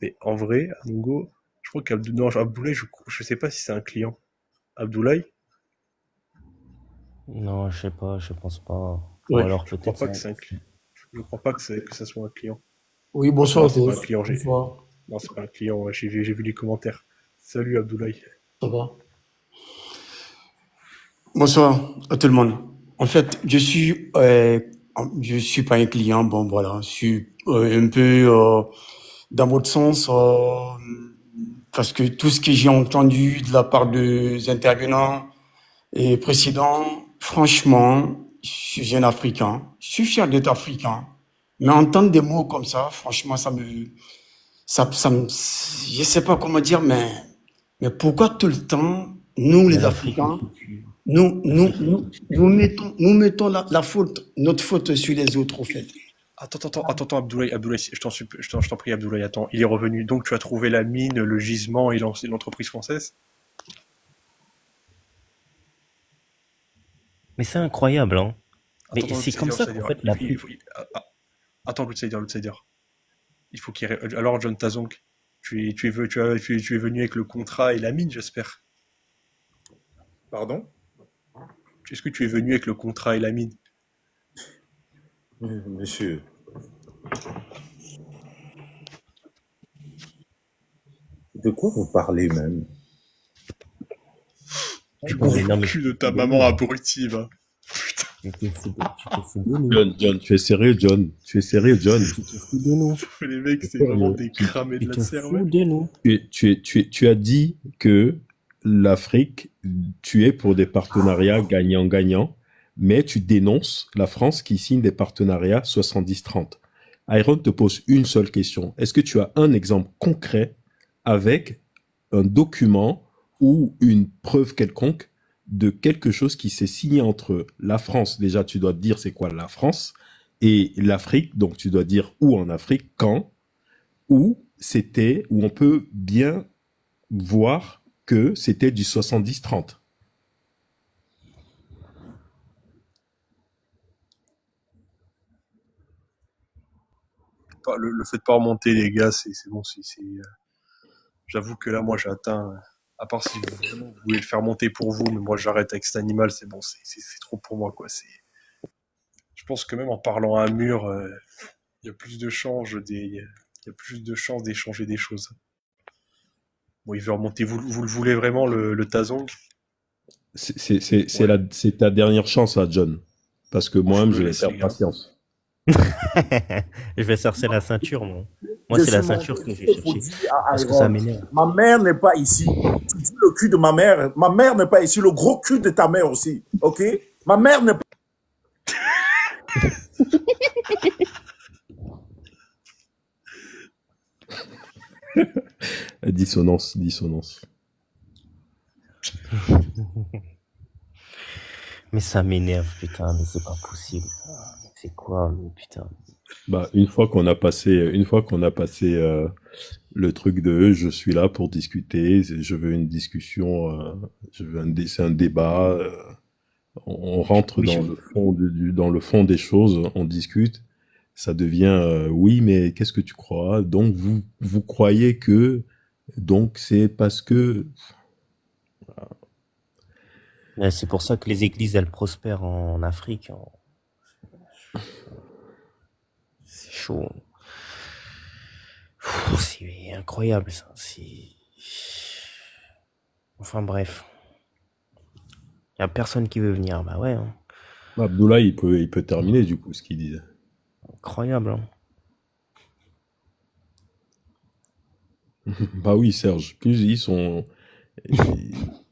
Mais en vrai, Amungo, je crois qu'Abdoulaye, je sais pas si c'est un client. Abdoulaye? Non, je sais pas, je pense pas. Ou Ouais, alors je peut-être crois pas que c'est un client. Je crois pas que ça soit un client. Oui, bonsoir Non, à c'est pas un tous. client. Bonsoir. Non, c'est pas un client. Ouais, j'ai vu les commentaires. Salut Abdoulaye. Ça va? Bonsoir à tout le monde. En fait, je suis pas un client. Bon, voilà, je suis un peu dans votre sens parce que tout ce que j'ai entendu de la part des intervenants et précédents, franchement, je suis un Africain. Je suis fier d'être Africain. Mais entendre des mots comme ça, franchement, je sais pas comment dire, mais pourquoi tout le temps, nous les Africains, nous mettons la faute, notre faute sur les autres, au fait. Attends, Abdoulaye, je t'en prie, Abdoulaye, attends, il est revenu. Donc tu as trouvé la mine, le gisement et l'entreprise française? Mais c'est incroyable, hein. Mais Attends, c'est comme ça qu'en fait l'Afrique... Attends, l'outsider. Il faut qu'il... Alors, John Tazonk, tu es venu avec le contrat et la mine, j'espère. Pardon? Est-ce que tu es venu avec le contrat et la mine? Monsieur. De quoi vous parlez même? Tu prends le cul de ta maman abruti, va. John, tu es sérieux, John? Tu es sérieux, John? Tu te fous de nous. Les mecs, c'est vraiment des cramés de la cervelle. Tu te fous de nous. Tu as dit que l'Afrique, tu es pour des partenariats gagnant-gagnant, mais tu dénonces la France qui signe des partenariats 70-30. Iron te pose une seule question. Est-ce que tu as un exemple concret avec un document ou une preuve quelconque de quelque chose qui s'est signé entre la France, déjà tu dois dire c'est quoi la France, et l'Afrique, donc tu dois dire où en Afrique, quand, où on peut bien voir que c'était du 70-30. Le fait de pas remonter, les gars, c'est bon. J'avoue que là, moi, j'ai atteint... À part si vous voulez le faire monter pour vous, mais moi, j'arrête avec cet animal, c'est bon, c'est trop pour moi, quoi. Je pense que même en parlant à un mur, il y a plus de chances d'échanger des choses. Bon, il veut remonter. Vous le voulez vraiment, le Tazong? C'est ta dernière chance, là, John. Parce que moi-même, je vais faire patience. Je vais chercher la ceinture, moi. Moi, c'est la ceinture que j'ai cherchée. Parce que ça m'énerve. Ma mère n'est pas ici. Tu dis le cul de ma mère. Ma mère n'est pas ici. Le gros cul de ta mère aussi. Ok? Ma mère n'est pas... Dissonance. Mais ça m'énerve, putain, mais c'est pas possible. C'est quoi, mais putain. Bah, une fois qu'on a passé le truc de je suis là pour discuter, je veux une discussion, c'est un débat, On rentre Oui, dans le fond dans le fond des choses, on discute, ça devient oui, mais qu'est-ce que tu crois? Donc vous croyez que donc c'est parce que c'est pour ça que les églises, elles prospèrent en Afrique. C'est chaud. C'est incroyable, ça. Enfin, bref. Il n'y a personne qui veut venir. Bah ouais, hein. Abdoulaye il peut terminer du coup ce qu'il disait. Incroyable, hein. Bah oui, Serge, plus ils sont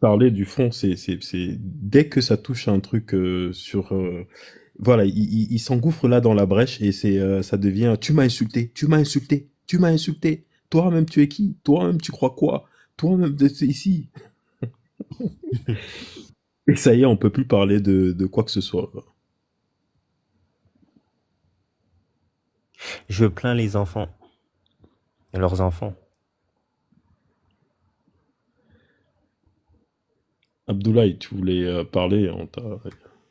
parler du fond, c'est dès que ça touche à un truc sur voilà, il s'engouffre là dans la brèche et ça devient tu m'as insulté, tu m'as insulté, tu m'as insulté. Toi-même tu es qui? Toi-même tu crois quoi? Toi-même c'est ici. Et ça y est, on peut plus parler de quoi que ce soit, quoi. Je plains les enfants. Et leurs enfants. Abdoulaye, tu voulais parler,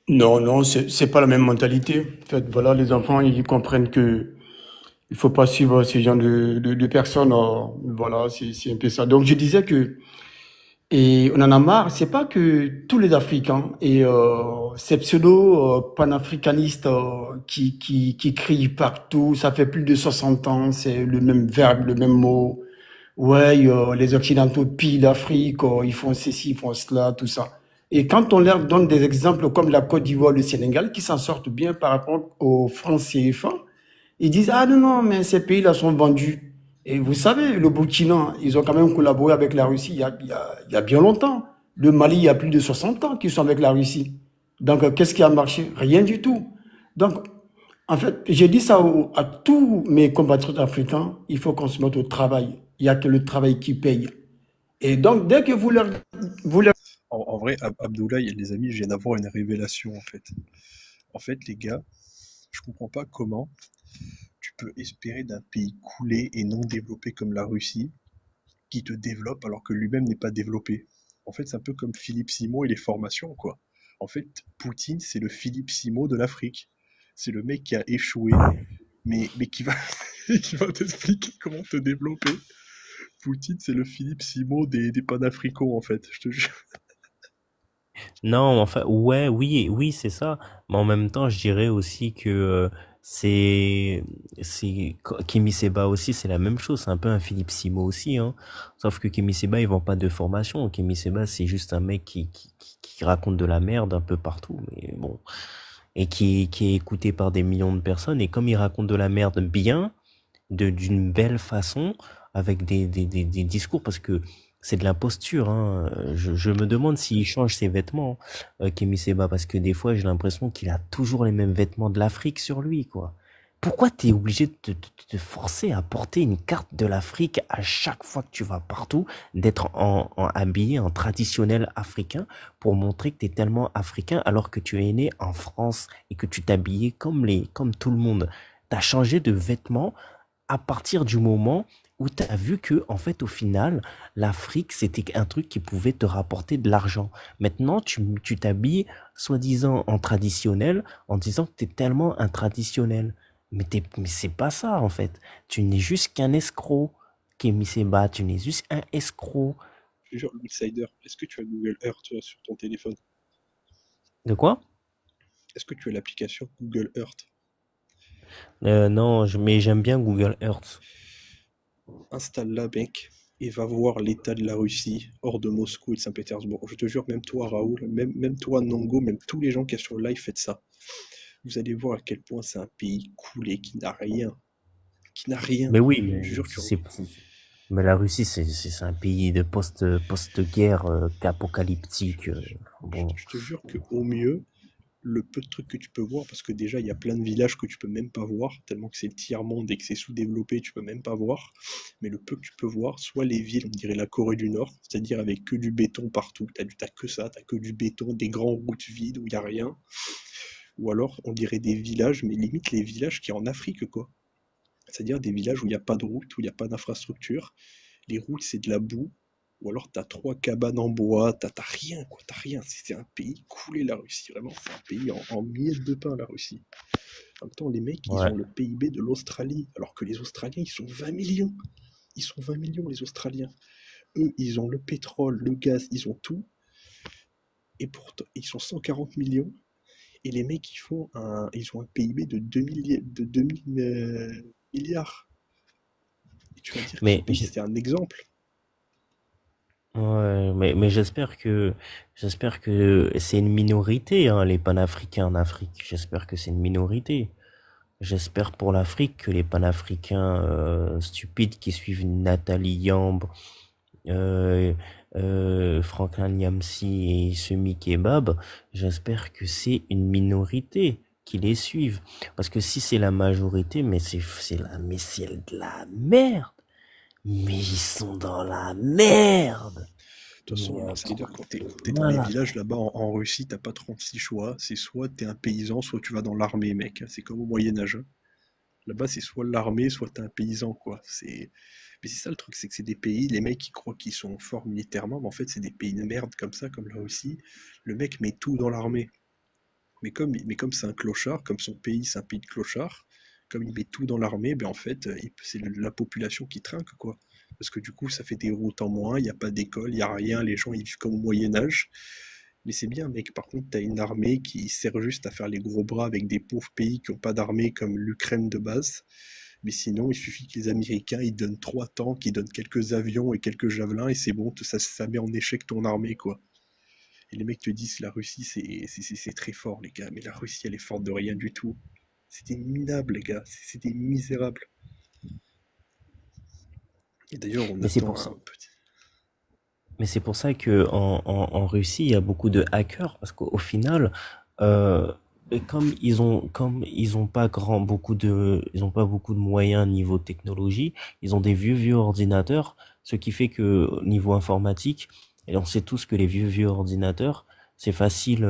Non, c'est pas la même mentalité. En fait, voilà, les enfants, ils comprennent que il faut pas suivre ce genre de personnes. Voilà, c'est un peu ça. Donc, je disais que, et on en a marre, c'est pas que tous les Africains et ces pseudo panafricanistes qui crient partout, ça fait plus de 60 ans, c'est le même verbe, le même mot. Ouais, les Occidentaux pillent l'Afrique, ils font ceci, ils font cela, tout ça. Et quand on leur donne des exemples comme la Côte d'Ivoire, le Sénégal, qui s'en sortent bien par rapport aux francs CFA, ils disent, ah non, non, mais ces pays-là sont vendus. Et vous savez, le Burkina, ils ont quand même collaboré avec la Russie il y a bien longtemps. Le Mali, il y a plus de 60 ans qu'ils sont avec la Russie. Donc, qu'est-ce qui a marché? Rien du tout. Donc, en fait, j'ai dit ça à tous mes compatriotes africains, il faut qu'on se mette au travail. Il n'y a que le travail qui paye. Et donc, dès que vous leur... En vrai, Abdoulaye, les amis, je viens d'avoir une révélation en fait. En fait, les gars, je comprends pas comment tu peux espérer d'un pays coulé et non développé comme la Russie qui te développe alors que lui-même n'est pas développé. En fait, c'est un peu comme Philippe Simo et les formations, quoi. En fait, Poutine, c'est le Philippe Simo de l'Afrique. C'est le mec qui a échoué, mais qui va, qui va t'expliquer comment te développer. Poutine, c'est le Philippe Simo des panafricains, en fait, je te jure. Non, enfin, ouais, oui, oui, c'est ça. Mais en même temps, je dirais aussi que c'est, Kémy Séba aussi, c'est la même chose. C'est un peu un Philippe Simo aussi, hein. Sauf que Kémy Séba, il vend pas de formation. Kémy Séba, c'est juste un mec qui raconte de la merde un peu partout. Mais bon. Et qui est écouté par des millions de personnes. Et comme il raconte de la merde bien, d'une belle façon, avec des discours, parce que c'est de l'imposture, hein. Je me demande s'il change ses vêtements, Kémy Séba, parce que des fois j'ai l'impression qu'il a toujours les mêmes vêtements de l'Afrique sur lui, quoi. Pourquoi t'es obligé de te forcer à porter une carte de l'Afrique à chaque fois que tu vas partout, d'être habillé en traditionnel africain pour montrer que t'es tellement africain alors que tu es né en France et que tu t'habillais comme tout le monde. T'as changé de vêtements à partir du moment où tu as vu que, en fait, au final, l'Afrique, c'était un truc qui pouvait te rapporter de l'argent. Maintenant, tu t'habilles, soi-disant, en traditionnel, en disant que tu es tellement un traditionnel. Mais c'est pas ça, en fait. Tu n'es juste qu'un escroc. Kémy Séba, tu n'es juste un escroc. Je te jure, l'outsider, est-ce que tu as Google Earth sur ton téléphone? De quoi? Est-ce que tu as l'application Google Earth? Non, mais j'aime bien Google Earth. Installe-la, mec, et va voir l'état de la Russie hors de Moscou et de Saint-Pétersbourg. Je te jure, même toi, Raoul, même toi, Nongo, même tous les gens qui sont sur le live, faites ça. Vous allez voir à quel point c'est un pays coulé, qui n'a rien. Qui n'a rien. Mais oui, mais Je te jure, mais la Russie, c'est un pays de post-guerre apocalyptique. Bon. Je te jure qu'au mieux, le peu de trucs que tu peux voir, parce que déjà il y a plein de villages que tu peux même pas voir, tellement que c'est le tiers-monde et que c'est sous-développé, tu peux même pas voir. Mais le peu que tu peux voir, soit les villes, on dirait la Corée du Nord, c'est-à-dire avec que du béton partout, t'as que ça, t'as que du béton, des grands routes vides où il y a rien. Ou alors on dirait des villages, mais limite les villages qui sont en Afrique, quoi. C'est-à-dire des villages où il n'y a pas de route, où il n'y a pas d'infrastructure. Les routes, c'est de la boue. Ou alors t'as 3 cabanes en bois, t'as rien, quoi, t'as rien. C'est un pays coulé, la Russie, vraiment, c'est un pays en miettes de pain, la Russie. En même temps, les mecs, ils Ouais. ont le PIB de l'Australie, alors que les Australiens, ils sont 20 millions. Ils sont 20 millions, les Australiens. Eux, ils ont le pétrole, le gaz, ils ont tout. Et pourtant, ils sont 140 millions. Et les mecs, ils ont un PIB de 2000 milliards. Et tu vas dire que ce Mais, pays, c'est un exemple. ouais, mais j'espère que c'est une minorité, hein, les panafricains en Afrique. J'espère que c'est une minorité. J'espère pour l'Afrique que les panafricains stupides qui suivent Nathalie Yamb, euh, Franklin Nyamsi et Semi Kebab, j'espère que c'est une minorité qui les suivent. Parce que si c'est la majorité, mais c'est de la merde. Mais ils sont dans la merde. De toute façon, Mais c'est-à-dire quand t'es dans les voilà. villages là-bas en Russie, t'as pas 36 choix. C'est soit t'es un paysan, soit tu vas dans l'armée, mec. C'est comme au Moyen-Âge. Là-bas, c'est soit l'armée, soit t'es un paysan, quoi. Mais c'est ça le truc, c'est que c'est des pays, les mecs qui croient qu'ils sont forts militairement, mais en fait, c'est des pays de merde comme ça, comme la Russie. Le mec met tout dans l'armée. Mais comme c'est un clochard, comme son pays, c'est un pays de clochards, comme il met tout dans l'armée, ben en fait, c'est la population qui trinque, quoi. Parce que du coup, ça fait des routes en moins, il n'y a pas d'école, il n'y a rien, les gens ils vivent comme au Moyen-Âge. Mais c'est bien, mec. Par contre, t'as une armée qui sert juste à faire les gros bras avec des pauvres pays qui n'ont pas d'armée comme l'Ukraine de base. Mais sinon, il suffit que les Américains ils donnent 3 tanks, ils donnent quelques avions et quelques javelins et c'est bon, ça met en échec ton armée, quoi. Et les mecs te disent la Russie c'est très fort, les gars. Mais la Russie elle est forte de rien du tout. C'est des minables, les gars. C'est des misérables. Et d'ailleurs, on Mais c'est attend pour ça. un petit. Mais c'est pour ça que en Russie, il y a beaucoup de hackers parce qu'au final, et comme ils ont pas ils ont pas beaucoup de moyens niveau technologie, ils ont des vieux ordinateurs, ce qui fait que niveau informatique, et on sait tous que les vieux ordinateurs, c'est facile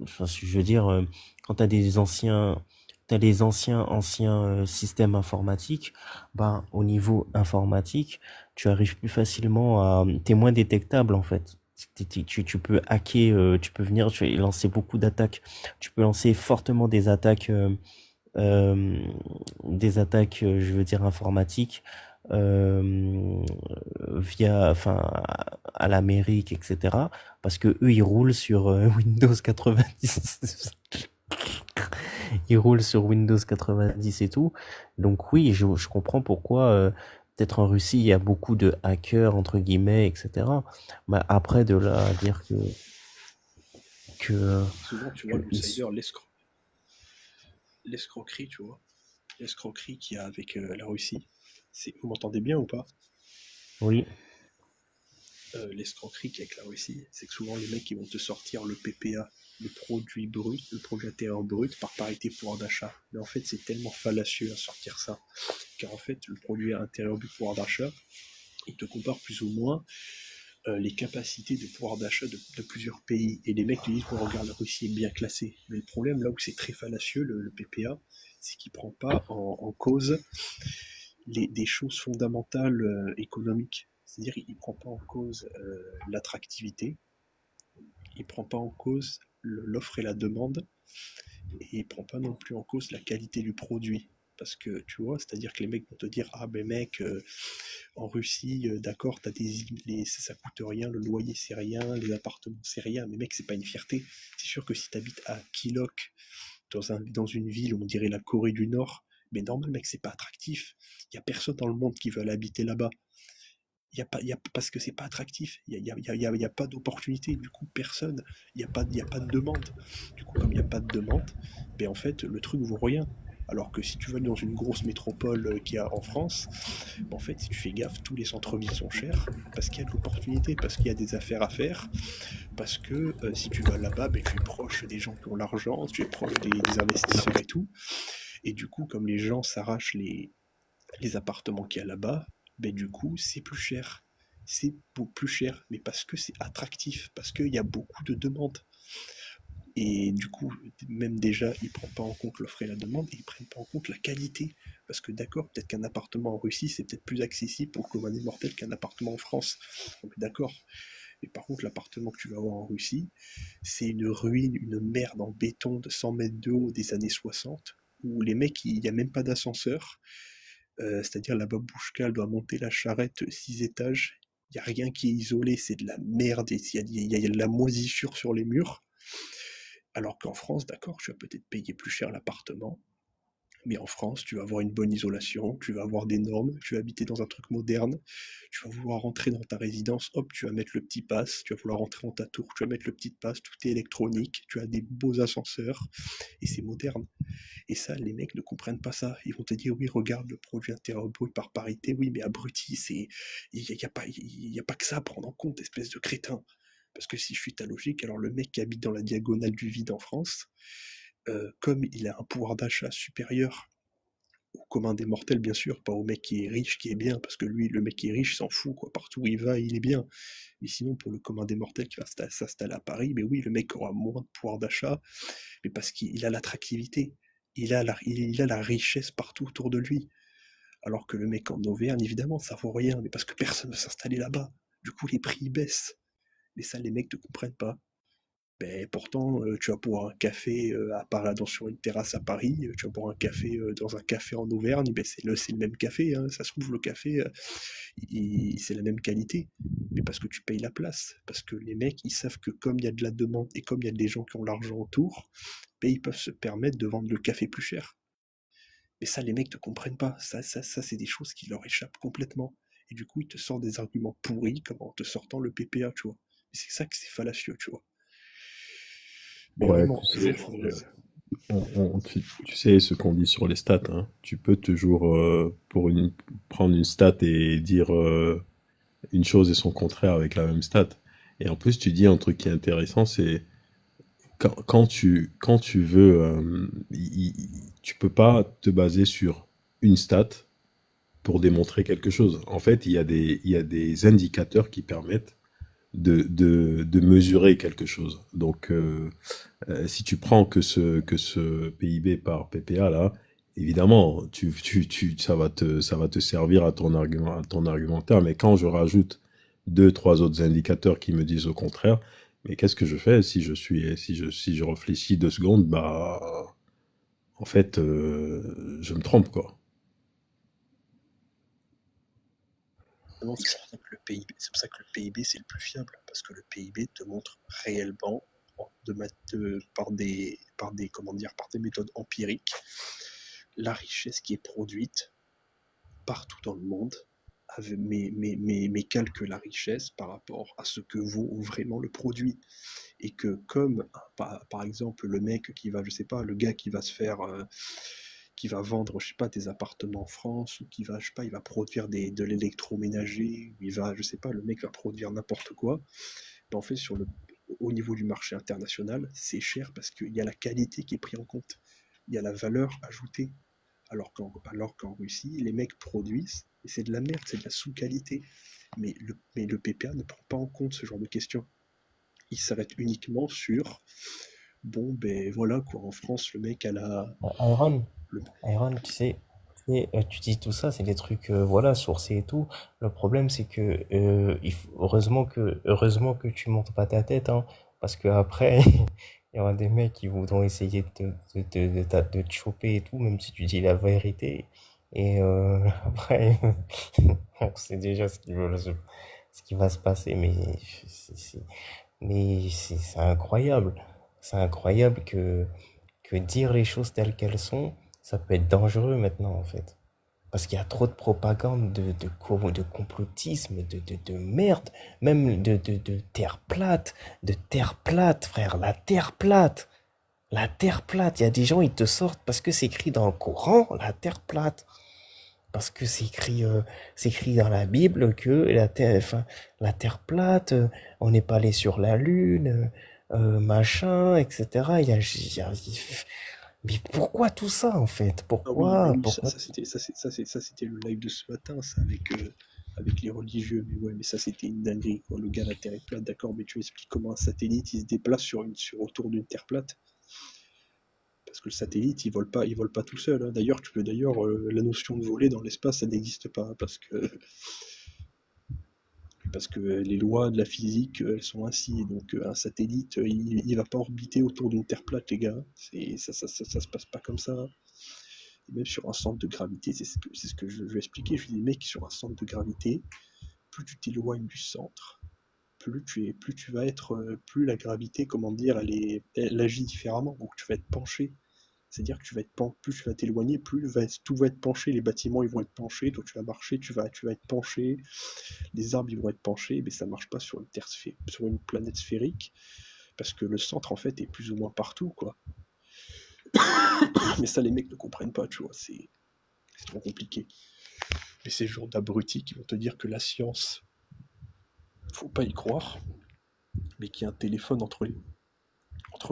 enfin, je veux dire, quand t'as des anciens systèmes informatiques, ben au niveau informatique tu arrives plus facilement t'es moins détectable en fait. Tu peux hacker, tu peux venir, tu peux lancer beaucoup d'attaques. Tu peux lancer fortement euh, des attaques, je veux dire informatiques, euh, enfin, à l'Amérique, etc. Parce que eux, ils roulent sur Windows 90. Ils roulent sur Windows 90 et tout. Donc oui, je comprends pourquoi peut-être en Russie il y a beaucoup de hackers entre guillemets, etc. Mais après de là à dire que Souvent, tu que vois, l'outsider, l'escroquerie, tu vois. L'escroquerie qu'il y a avec la Russie. Vous m'entendez bien ou pas? oui, L'escroquerie qu'il y a avec la Russie, c'est que souvent les mecs ils vont te sortir le PPA, le produit brut, le produit intérieur brut par parité pouvoir d'achat. Mais en fait c'est tellement fallacieux à sortir ça, car en fait le produit intérieur brut pouvoir d'achat, il te compare plus ou moins les capacités de pouvoir d'achat de plusieurs pays. Et les mecs te disent qu'on regarde la Russie est bien classée. Mais le problème là où c'est très fallacieux le PPA, c'est qu'il prend pas en cause des choses fondamentales économiques. C'est-à-dire il ne prend pas en cause l'attractivité, il ne prend pas en cause l'offre et la demande, et il ne prend pas non plus en cause la qualité du produit. Parce que tu vois, c'est-à-dire que les mecs vont te dire ah ben mec, en Russie, d'accord, ça coûte rien, le loyer c'est rien, les appartements c'est rien, mais mec c'est pas une fierté. C'est sûr que si tu habites à Kilok, dans une ville où on dirait la Corée du Nord, mais normal mec c'est pas attractif. Il y a personne dans le monde qui veut aller habiter là-bas. Parce que c'est pas attractif, il y a pas d'opportunité, du coup personne, il y a pas de demande. Du coup comme il n'y a pas de demande, ben en fait le truc vaut rien. Alors que si tu vas dans une grosse métropole qu'il y a en France, ben en fait si tu fais gaffe, tous les centres-villes sont chers, parce qu'il y a de l'opportunité, parce qu'il y a des affaires à faire, parce que si tu vas là-bas, ben, tu es proche des gens qui ont l'argent, tu es proche des investisseurs et tout, et du coup comme les gens s'arrachent les appartements qu'il y a là-bas, ben du coup c'est plus cher. C'est plus cher, mais parce que c'est attractif, parce qu'il y a beaucoup de demandes. Et du coup, même déjà, ils ne prennent pas en compte l'offre et la demande, et ils ne prennent pas en compte la qualité. Parce que d'accord, peut-être qu'un appartement en Russie, c'est peut-être plus accessible pour le commun des mortels qu'un appartement en France. On est d'accord. Mais par contre, l'appartement que tu vas avoir en Russie, c'est une ruine, une merde en béton de 100 mètres de haut des années 60, où les mecs, il n'y a même pas d'ascenseur. C'est-à-dire la babouchka, elle doit monter la charrette 6 étages. Il n'y a rien qui est isolé, c'est de la merde, il y a de la moisissure sur les murs. Alors qu'en France, d'accord, tu vas peut-être payer plus cher l'appartement, mais en France, tu vas avoir une bonne isolation, tu vas avoir des normes, tu vas habiter dans un truc moderne, tu vas vouloir rentrer dans ta résidence, hop, tu vas mettre le petit pass, tu vas vouloir rentrer dans ta tour, tu vas mettre le petit pass, tout est électronique, tu as des beaux ascenseurs, et c'est moderne. Et ça, les mecs ne comprennent pas ça. Ils vont te dire, oui, regarde le produit intérieur brut par parité, oui, mais abruti, il n'y a pas que ça à prendre en compte, espèce de crétin. Parce que si je suis ta logique, alors le mec qui habite dans la diagonale du vide en France, comme il a un pouvoir d'achat supérieur au commun des mortels, bien sûr, pas au mec qui est riche, qui est bien, parce que lui, le mec qui est riche, s'en fout, quoi. Partout où il va, il est bien. Mais sinon, pour le commun des mortels qui va s'installer à Paris, mais oui, le mec aura moins de pouvoir d'achat, mais parce qu'il a l'attractivité, il a la richesse partout autour de lui. Alors que le mec en Auvergne, évidemment, ça vaut rien, mais parce que personne ne veut s'installer là-bas. Du coup, les prix baissent. Mais ça, les mecs ne comprennent pas. Ben, pourtant, tu vas boire un café à part sur une terrasse à Paris, tu vas boire un café dans un café en Auvergne, ben c'est le même café, hein. Ça se trouve, le café, c'est la même qualité, mais parce que tu payes la place, parce que les mecs, ils savent que comme il y a de la demande et comme il y a des gens qui ont l'argent autour, ben, ils peuvent se permettre de vendre le café plus cher. Mais ça, les mecs ne comprennent pas. Ça, c'est des choses qui leur échappent complètement. Et du coup, ils te sortent des arguments pourris, comme en te sortant le PPA, tu vois. Et c'est ça que c'est fallacieux, tu vois. Mais Ouais, vraiment, tu sais, tu sais ce qu'on dit sur les stats, hein. Tu peux toujours prendre une stat et dire une chose et son contraire avec la même stat. Et en plus, tu dis un truc qui est intéressant, c'est quand tu veux, tu peux pas te baser sur une stat pour démontrer quelque chose. En fait, il y a des indicateurs qui permettent de mesurer quelque chose. Donc, si tu prends que ce PIB par PPA là, évidemment, ça va te servir à ton argumentaire. Mais quand je rajoute deux, trois autres indicateurs qui me disent au contraire, mais qu'est-ce que je fais si je réfléchis 2 secondes, bah, en fait, je me trompe, quoi. Non, c'est pour ça que le PIB, c'est pour ça que le PIB c'est le plus fiable, parce que le PIB te montre réellement par des comment dire, par des méthodes empiriques la richesse qui est produite partout dans le monde, mais calque la richesse par rapport à ce que vaut vraiment le produit. Et que comme par exemple le mec qui va, je sais pas, le gars qui va se faire qui va vendre, je sais pas, des appartements en France, ou qui va, je sais pas, il va produire de l'électroménager, ou il va, je sais pas, le mec va produire n'importe quoi. Ben, en fait, au niveau du marché international, c'est cher parce qu'il y a la qualité qui est prise en compte. Il y a la valeur ajoutée. Alors qu'en Russie, les mecs produisent, et c'est de la merde, c'est de la sous-qualité. Mais le PPA ne prend pas en compte ce genre de questions. Il s'arrête uniquement sur, bon, ben voilà, quoi, en France, le mec a la... Iron, tu dis tout ça, c'est des trucs, voilà, sourcés et tout. Le problème, c'est que, heureusement que tu montes pas ta tête, hein, parce que après, il y aura des mecs qui voudront essayer de te choper et tout, même si tu dis la vérité. Et après, on sait déjà ce qui va se passer, mais c'est incroyable. C'est incroyable que dire les choses telles qu'elles sont, ça peut être dangereux maintenant, en fait. Parce qu'il y a trop de propagande, de complotisme, de merde, même de terre plate, frère, la terre plate. La terre plate, il y a des gens, ils te sortent parce que c'est écrit dans le Coran, la terre plate. Parce que c'est écrit dans la Bible que la terre plate, on n'est pas allé sur la lune, machin, etc. Mais pourquoi tout ça, en fait? Ah oui, mais Pourquoi? oui, ça c'était le live de ce matin, ça, avec avec les religieux. Mais ouais, mais ça c'était une dinguerie, quoi. Le gars, la Terre est plate, d'accord, mais tu expliques comment un satellite il se déplace autour d'une Terre plate. Parce que le satellite, il vole pas tout seul, hein. D'ailleurs, la notion de voler dans l'espace, ça n'existe pas, parce que les lois de la physique, elles sont ainsi. Donc un satellite, il va pas orbiter autour d'une Terre plate, les gars. Ça se passe pas comme ça. Et même sur un centre de gravité, c'est ce que je vais expliquer. Je dis, mec, sur un centre de gravité, plus tu t'éloignes du centre, plus la gravité, comment dire, elle agit différemment. Donc tu vas être penché. C'est-à-dire que plus tu vas t'éloigner, tout va être penché. Les bâtiments ils vont être penchés, toi tu vas marcher, tu vas être penché. Les arbres ils vont être penchés, mais ça marche pas sur sur une planète sphérique, parce que le centre en fait est plus ou moins partout, quoi. Mais ça les mecs ne comprennent pas, tu vois, c'est trop compliqué. Mais ces genres d'abrutis qui vont te dire que la science, faut pas y croire, mais qu'il y a un téléphone entre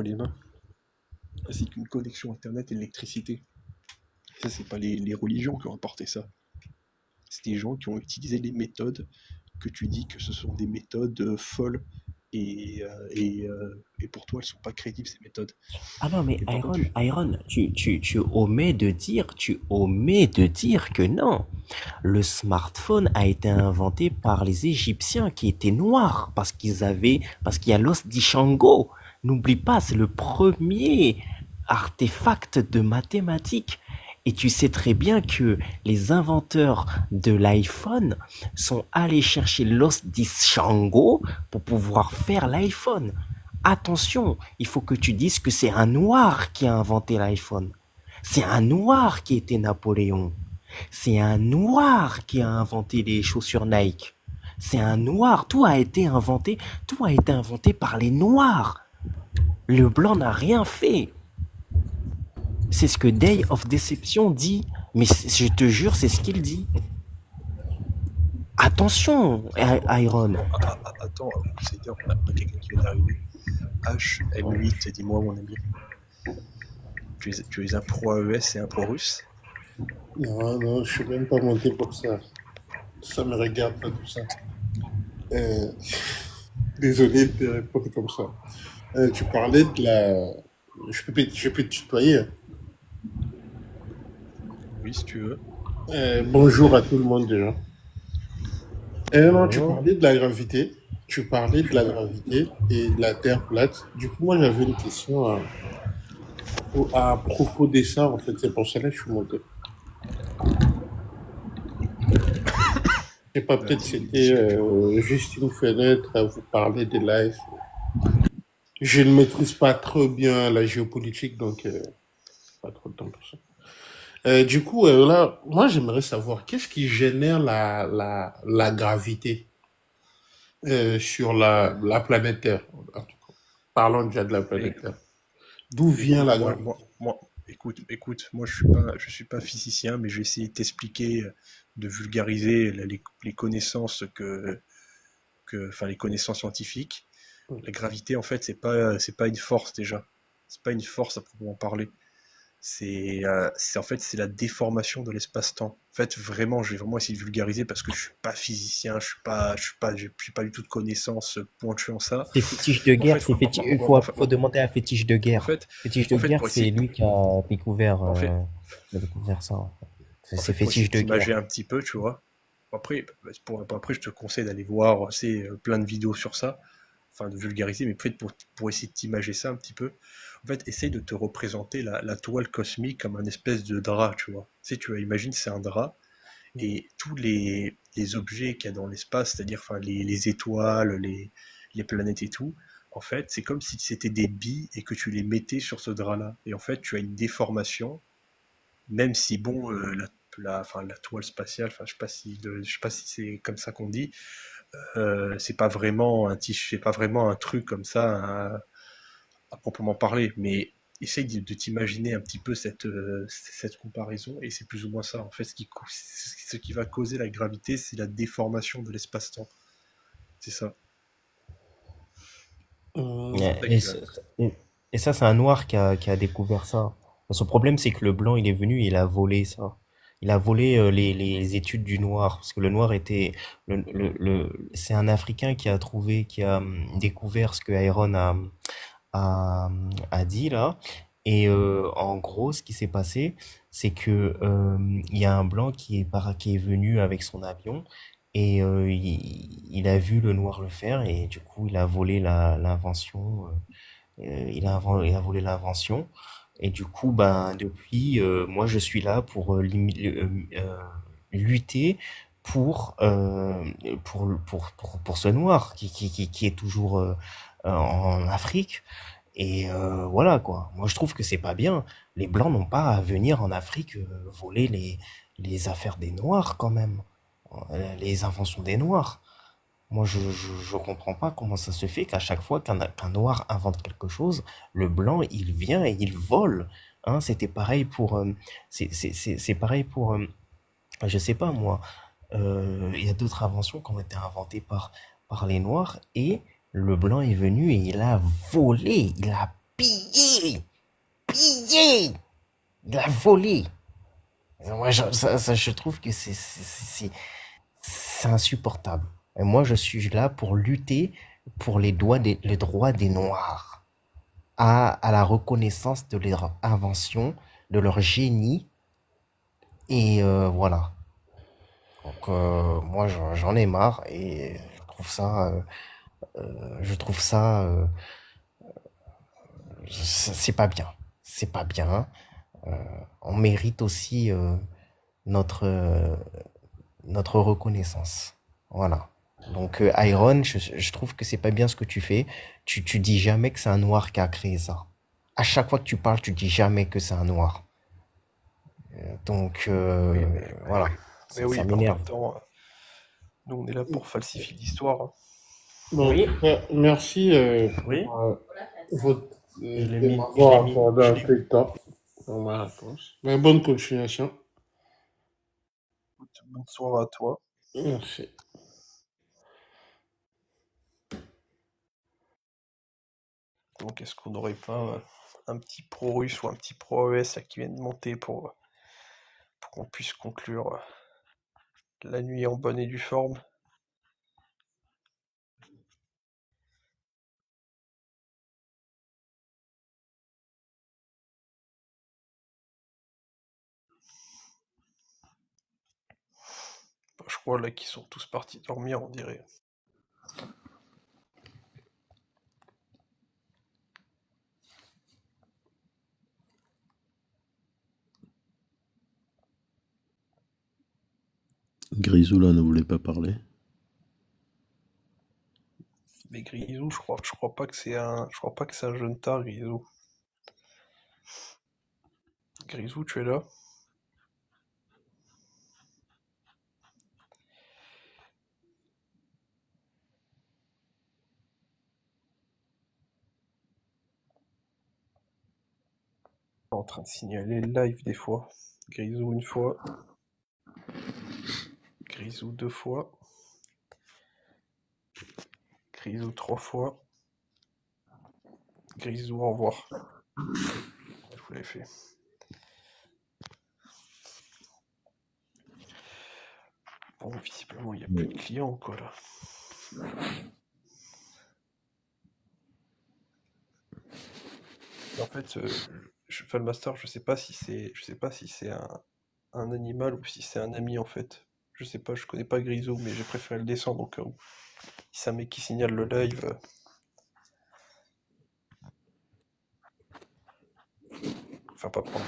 les mains, ainsi qu'une connexion internet et l'électricité. Ça, c'est pas les religions qui ont apporté ça. C'est des gens qui ont utilisé les méthodes que tu dis que ce sont des méthodes folles, et pour toi elles sont pas crédibles, ces méthodes. Ah non, mais Iron, tu omets de dire que non. Le smartphone a été inventé par les Égyptiens qui étaient noirs parce qu'il y a l'os d'Ishango. N'oublie pas, c'est le premier artefact de mathématiques. Et tu sais très bien que les inventeurs de l'iPhone sont allés chercher l'os d'Ishango pour pouvoir faire l'iPhone. Attention, il faut que tu dises que c'est un noir qui a inventé l'iPhone. C'est un noir qui était Napoléon. C'est un noir qui a inventé les chaussures Nike. C'est un noir, tout a été inventé par les noirs. Le blanc n'a rien fait. C'est ce que Day of Deception dit. Mais je te jure, c'est ce qu'il dit. Attention, Iron. Attends, c'est on a quelqu'un qui vient d'arriver. HM8, dis-moi mon ami. Tu es un pro AES et un pro russe? Non, je suis même pas monté pour ça. Ça me regarde pas tout ça. Désolé de te répondre comme ça. Tu parlais de la... Je peux te tutoyer. Oui, si tu veux. Bonjour à tout le monde déjà. Non, tu parlais de la gravité. Tu parlais de la gravité et de la Terre plate. Du coup, moi, j'avais une question à propos de ça, en fait. C'est pour cela que je suis monté. Je sais pas, peut-être c'était juste une fenêtre à vous parler des lives. Je ne maîtrise pas trop bien la géopolitique, donc pas trop de temps pour ça. Du coup, là, moi, j'aimerais savoir qu'est-ce qui génère la gravité sur la planète Terre. En tout cas, parlons déjà de la planète Terre. D'où vient la gravité? Écoute, moi je suis pas physicien, mais je vais essayer de t'expliquer, de vulgariser les connaissances enfin les connaissances scientifiques. La gravité, en fait, c'est pas une force déjà. C'est pas une force à proprement parler. C'est en fait c'est la déformation de l'espace-temps. En fait, vraiment, je vais vraiment essayer de vulgariser parce que je suis pas physicien, j'ai pas du tout de connaissances pointues en ça. C'est Fétiche de guerre, il faut demander à Fétiche de guerre. Fétiche de guerre, c'est lui qui a découvert ça. C'est Fétiche de guerre. Imager un petit peu, tu vois. Après, je te conseille d'aller voir plein de vidéos sur ça, enfin de vulgariser, mais peut-être pour essayer de t'imager ça un petit peu. En fait, essaye de te représenter la toile cosmique comme un espèce de drap, tu vois. Tu vois, imagine c'est un drap, et tous les objets qu'il y a dans l'espace, c'est-à-dire enfin, les étoiles, les planètes et tout, en fait, c'est comme si c'était des billes et que tu les mettais sur ce drap-là. Et en fait, tu as une déformation, même si, bon, la toile spatiale, enfin, je sais pas si c'est comme ça qu'on dit, c'est pas vraiment un truc comme ça, à proprement parler, mais essaye de t'imaginer un petit peu cette comparaison, et c'est plus ou moins ça. En fait, ce qui va causer la gravité, c'est la déformation de l'espace-temps. C'est ça. Et ça, c'est un noir qui a découvert ça. Son problème, c'est que le blanc, il est venu et il a volé ça. Il a volé les études du noir, parce que le noir était c'est un Africain qui a trouvé, qui a découvert ce que Iron a dit là. Et en gros, ce qui s'est passé, c'est que il y a un blanc qui est venu avec son avion et il a vu le noir le faire et du coup il a volé l'invention. Il a volé l'invention. Et du coup, ben, depuis, moi, je suis là pour lutter pour, pour ce noir qui est toujours en Afrique. Et voilà, quoi. Moi, je trouve que c'est pas bien. Les Blancs n'ont pas à venir en Afrique voler les affaires des Noirs, quand même. Les inventions des Noirs. Moi, je comprends pas comment ça se fait qu'à chaque fois qu'un noir invente quelque chose, le blanc, il vient et il vole. Hein, c'était pareil pour, c'est pareil pour, je sais pas moi, il y a d'autres inventions qui ont été inventées par les noirs et le blanc est venu et il a volé, il a pillé, il a volé. Moi, je trouve que c'est insupportable. Et moi, je suis là pour lutter pour les droits des Noirs, à la reconnaissance de leur invention, de leur génie, et voilà. Donc, moi, j'en ai marre et je trouve ça, c'est pas bien. C'est pas bien. On mérite aussi notre, notre reconnaissance. Voilà. Donc Iron, je trouve que c'est pas bien ce que tu fais. Tu dis jamais que c'est un noir qui a créé ça. À chaque fois que tu parles, tu dis jamais que c'est un noir. Donc Oui, voilà, mais oui, ça mais en m'énerve. même temps, nous on est là pour falsifier l'histoire. Hein. Bon, Oui, merci oui. pour votre, Je l'ai de mis, m'avoir accordé un peu de temps pour ma réponse. Mais bonne continuation. Bonne soirée à toi. Merci. Donc est-ce qu'on n'aurait pas un petit pro-russe ou un petit pro-ES qui vient de monter pour qu'on puisse conclure la nuit en bonne et due forme? Bah, je crois là qu'ils sont tous partis dormir, on dirait. Grisou là ne voulait pas parler. Mais Grisou, je crois pas que c'est un jeune tard, Grisou. Grisou, tu es là? En train de signaler le live des fois. Grisou une fois. Grisou 2 fois. Grisou 3 fois. Grisou au revoir. Je vous l'ai fait. Bon, visiblement, il n'y a plus de clients, quoi, là. En fait, Falmaster, je sais pas si c'est un animal ou si c'est un ami, en fait. Je sais pas, je connais pas Grisou, mais j'ai préféré le descendre au cas où. Si c'est un mec qui signale le live. Enfin, pas prendre.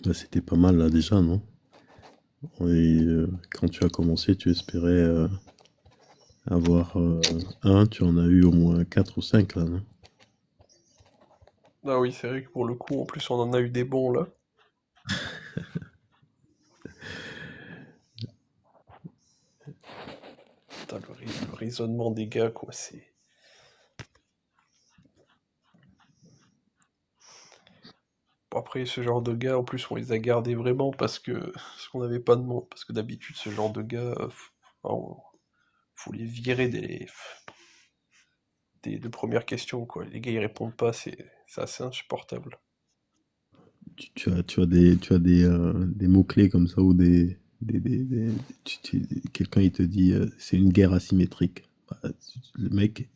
Bah, c'était pas mal là déjà, non? Et quand tu as commencé, tu espérais avoir un, tu en as eu au moins 4 ou 5 là, non? Ah oui, c'est vrai que pour le coup, en plus, on en a eu des bons là. Putain, le raisonnement des gars, quoi, c'est. Bon, après, ce genre de gars, en plus, on les a gardés vraiment parce qu'on n'avait pas de nom. Parce que d'habitude, ce genre de gars, faut les virer des de premières questions, quoi. Les gars, ils répondent pas, c'est assez insupportable. Des mots-clés comme ça ou quelqu'un il te dit c'est une guerre asymétrique. Bah, le mec,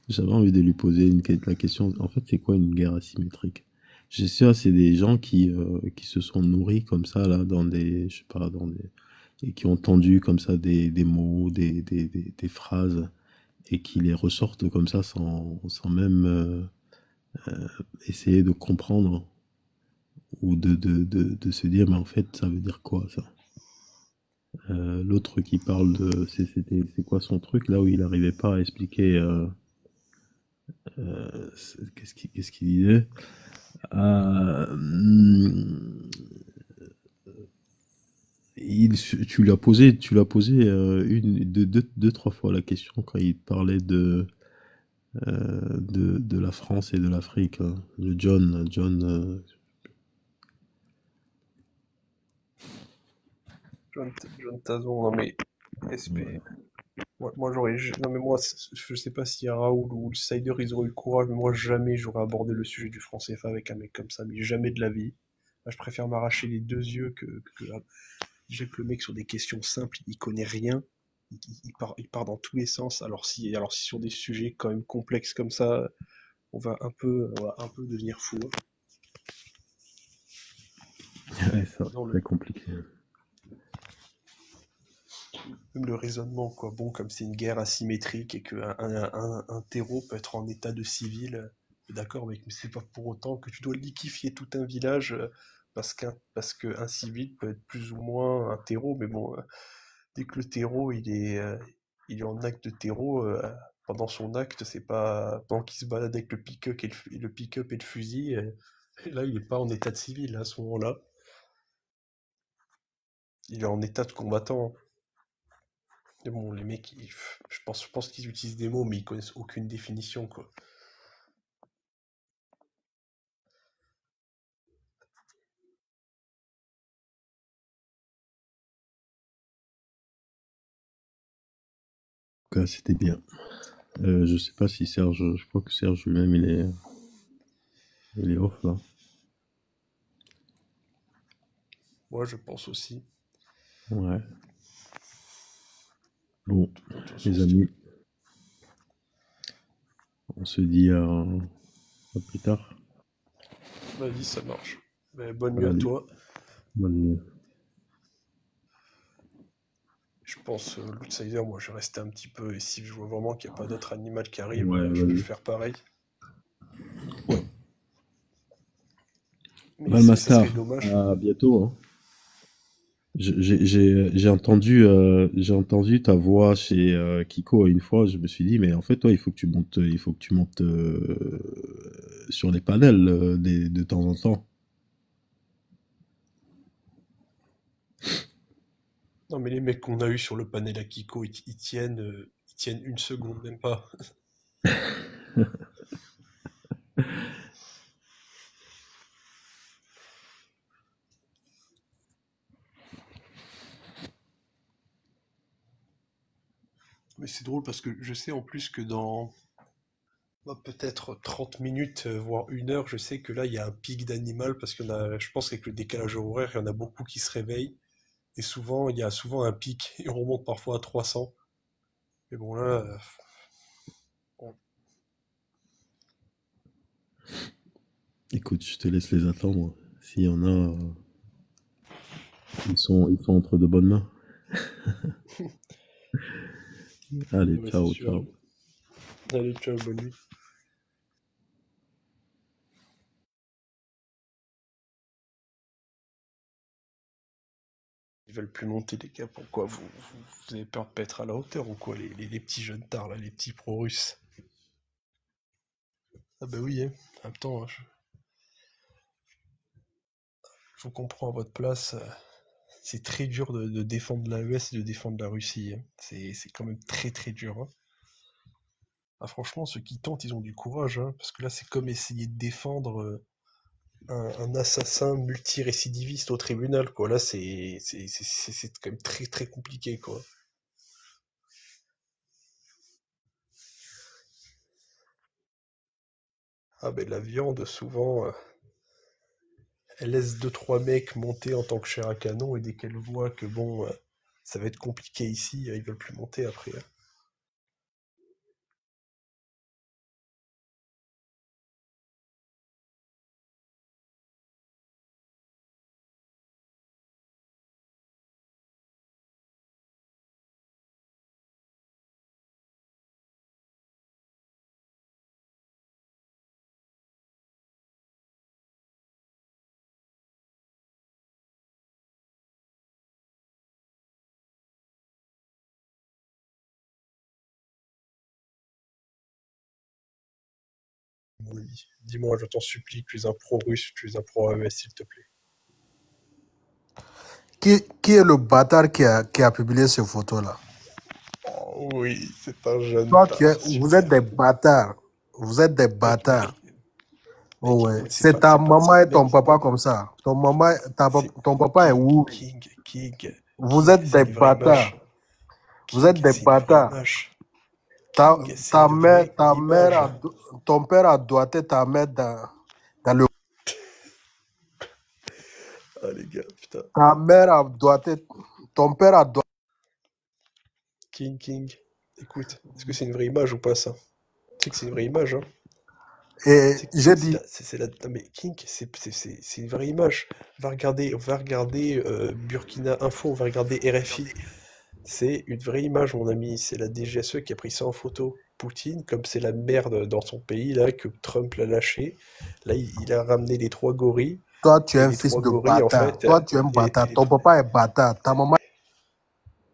j'avais envie de lui poser la question. En fait, c'est quoi une guerre asymétrique? Je sais, c'est des gens qui se sont nourris comme ça là dans des, je sais pas, et qui ont entendu comme ça des mots, des phrases et qui les ressortent comme ça sans même essayer de comprendre ou de se dire mais en fait ça veut dire quoi ça. L'autre qui parle c'est quoi son truc là où il n'arrivait pas à expliquer qu'est-ce qu'il disait. Tu lui as posé deux, trois fois la question quand il parlait de la France et de l'Afrique, hein. Le John. John Tazon, non mais. SP. Moi j'aurais. Non mais moi, je sais pas si Raoul ou le Sider ils auraient eu le courage, mais moi jamais j'aurais abordé le sujet du franc CFA avec un mec comme ça, mais jamais de la vie. Moi, je préfère m'arracher les deux yeux déjà que le mec sur des questions simples, il connaît rien. Il part dans tous les sens. Alors si sur des sujets quand même complexes comme ça, on va un peu devenir fou, hein. Ouais, ça c'est compliqué. Même le raisonnement, quoi. Bon, comme c'est une guerre asymétrique et qu'un terreau peut être en état de civil, d'accord, mec, mais c'est pas pour autant que tu dois liquifier tout un village parce qu'un civil peut être plus ou moins un terreau, mais bon, dès que le terreau il est en acte de terreau, pendant son acte, c'est pas pendant qu'il se balade avec le pick-up et le pick-up et le fusil, là il est pas en état de civil à ce moment-là, il est en état de combattant. Mais bon, les mecs, je pense qu'ils utilisent des mots, mais ils connaissent aucune définition, quoi. En tout cas, c'était bien. Je sais pas si Serge, je crois que Serge lui-même il est off là. Moi, je pense aussi. Ouais. Bon, les amis, on se dit à plus tard. Vas-y, ça marche. Mais bonne nuit à Allez. toi. Bonne nuit. Je pense, l'outsider, moi, je vais rester un petit peu, et si je vois vraiment qu'il n'y a pas d'autre animal qui arrive, Ouais, je vais vas-y. faire pareil. Mais Valmastar, ça serait dommage. à bientôt, hein. J'ai entendu ta voix chez Kiko une fois. Je me suis dit, mais en fait, toi, il faut que tu montes sur les panels de temps en temps. Non, mais les mecs qu'on a eu sur le panel à Kiko, ils tiennent une seconde, même pas. Mais c'est drôle parce que je sais en plus que dans peut-être 30 minutes, voire 1 heure, je sais que là, il y a un pic d'animal parce je pense qu'avec le décalage horaire, il y en a beaucoup qui se réveillent. Et souvent, il y a souvent un pic et on remonte parfois à 300. Mais bon, là, bon, Écoute, je te laisse les attendre. S'il y en a, ils sont entre de bonnes mains. Allez, ouais, ciao, c'est sûr. ciao. Allez, ciao, bonne nuit. Ils veulent plus monter, les gars. Pourquoi vous avez peur de pas être à la hauteur ou quoi, les petits jeunes tards, là, les petits pro-russes? Ah bah oui, hein. En même temps, je vous comprends à votre place. C'est très dur de défendre l'AES et de défendre la Russie, hein. C'est quand même très très dur, hein. Ah, franchement, ceux qui tentent, ils ont du courage, hein, parce que là, c'est comme essayer de défendre un assassin multirécidiviste au tribunal, quoi. Là, c'est quand même très très compliqué, quoi. Ah ben la viande, souvent, elle laisse deux trois mecs monter en tant que chair à canon, et dès qu'elle voit que bon, ça va être compliqué ici, ils veulent plus monter après, hein. Oui. Dis-moi, je t'en supplie, tu es un pro-russe, tu es un pro-AES, s'il te plaît. Qui est le bâtard qui a publié ces photos-là? Oh oui, c'est un jeune Toi, tas, vous êtes super. des bâtards. Vous êtes des Mec, bâtards. Oh ouais. écoute, C'est ta maman et ton mec, papa comme ça. Ton papa est où? King, Vous êtes c'est des une vraie bâtards. image. Vous êtes King, des c'est une vraie bâtards. image. Ta, King, c'est ta une mère, vraie ta mère image. ton père a doigté ta mère dans le. Ah les gars, putain. Ta mère a doigté. Ton père a doigté. King, écoute, est-ce que c'est une vraie image ou pas ça? Tu sais que c'est une vraie image, hein? Et j'ai dit. Non mais King, c'est une vraie image. On va regarder Burkina Info, on va regarder RFI. C'est une vraie image, mon ami. C'est la DGSE qui a pris ça en photo. Poutine, comme c'est la merde dans son pays, là, que Trump l'a lâché, là, il a ramené les trois gorilles. Toi, tu es Et un les fils trois de gorilles, en bâtard. fait. Toi, tu es un bâtard. Ton papa est bâtard. Ta maman.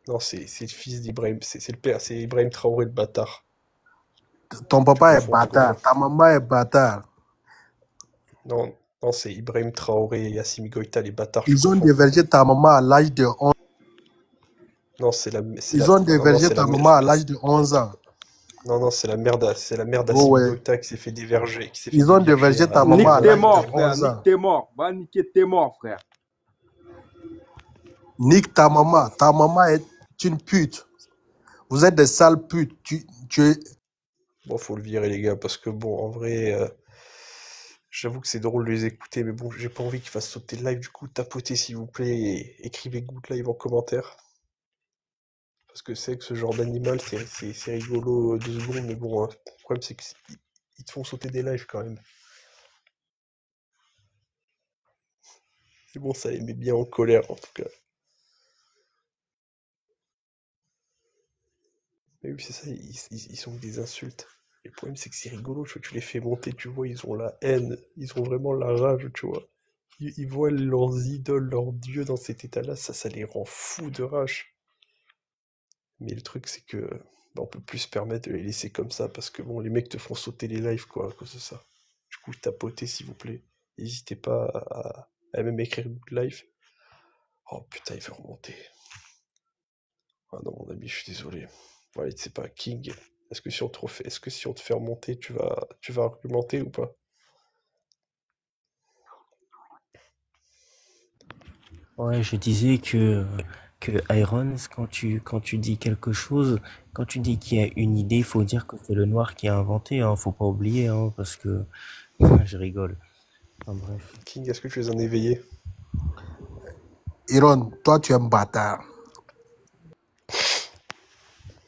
Non, c'est le fils d'Ibrahim. C'est le père. C'est Ibrahim Traoré, le bâtard. Ton papa est confonds bâtard. trop. Ta maman est bâtard. Non, c'est Ibrahim Traoré et Assimi Goïta, les bâtards. Ils ont dévergé ta maman à l'âge de 11 ans. Non, Ils ont dévergé ta maman à l'âge de 11 ans. Non, c'est la merde d'Assimi Oh ouais. Goïta qui s'est fait déverger. Ils ont dévergé ta maman à l'âge de 11 ans. Nique tes morts, va niquer tes morts, frère. Nique ta maman. Ta maman est une pute. Vous êtes des sales putes. Tu es. Bon, faut le virer, les gars, parce que bon, en vrai, j'avoue que c'est drôle de les écouter, mais bon, j'ai pas envie qu'ils fassent sauter le live. Du coup, tapotez s'il vous plaît et écrivez good live en commentaire. Parce que c'est que ce genre d'animal, c'est rigolo 2 secondes, mais bon, le problème c'est qu'ils te font sauter des lives quand même. Et bon, ça les met bien en colère en tout cas. Mais oui, c'est ça, ils sont des insultes. Et le problème c'est que c'est rigolo, tu les fais monter, tu vois, ils ont la haine, ils ont vraiment la rage, tu vois. Ils voient leurs idoles, leurs dieux dans cet état-là, ça les rend fous de rage. Mais le truc, c'est que on peut plus se permettre de les laisser comme ça, parce que bon, les mecs te font sauter les lives, quoi, à cause de ça. Du coup, tapotez, s'il vous plaît. N'hésitez pas à même écrire good live. Oh putain, il veut remonter. Ah non, mon ami, je suis désolé. Bon, allez, c'est pas King. Est-ce que si on te fait remonter, tu vas argumenter ou pas? Ouais, je disais que Iron, quand tu dis quelque chose, quand tu dis qu'il y a une idée, il faut dire que c'est le noir qui a inventé, hein, faut pas oublier, hein, parce que je rigole. Enfin, bref. King, est-ce que tu es un éveillé? Iron, toi, tu es un bâtard.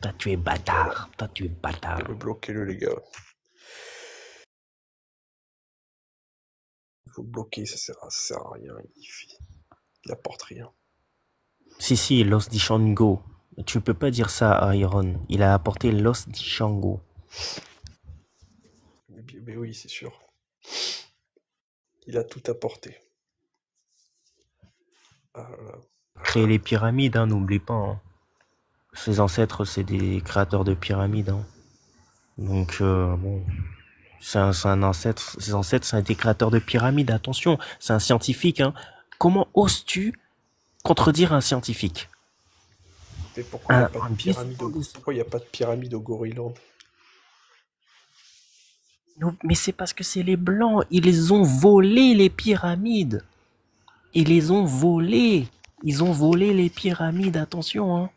Toi, tu es bâtard. Toi, tu es bâtard. Bloquez-le, les gars. Il faut le bloquer, ça sert à rien. Il apporte rien. Si, Los di Shango. Tu peux pas dire ça à Iron. Il a apporté Los di Shango. Mais oui, c'est sûr. Il a tout apporté. Ah là là. Créer les pyramides, hein, n'oublie pas. Hein. Ses ancêtres, c'est des créateurs de pyramides. Hein. Donc, bon, C'est un ancêtre, ses ancêtres, c'est un des créateurs de pyramides, attention, c'est un scientifique, hein. Comment oses-tu contredire un scientifique? Mais pourquoi il n'y a pas Un de pyramide pourquoi il n'y a pas de pyramide au Goriland? Non, mais c'est parce que c'est les Blancs, ils les ont volé les pyramides. Ils les ont volés. Ils ont volé les pyramides, attention, hein.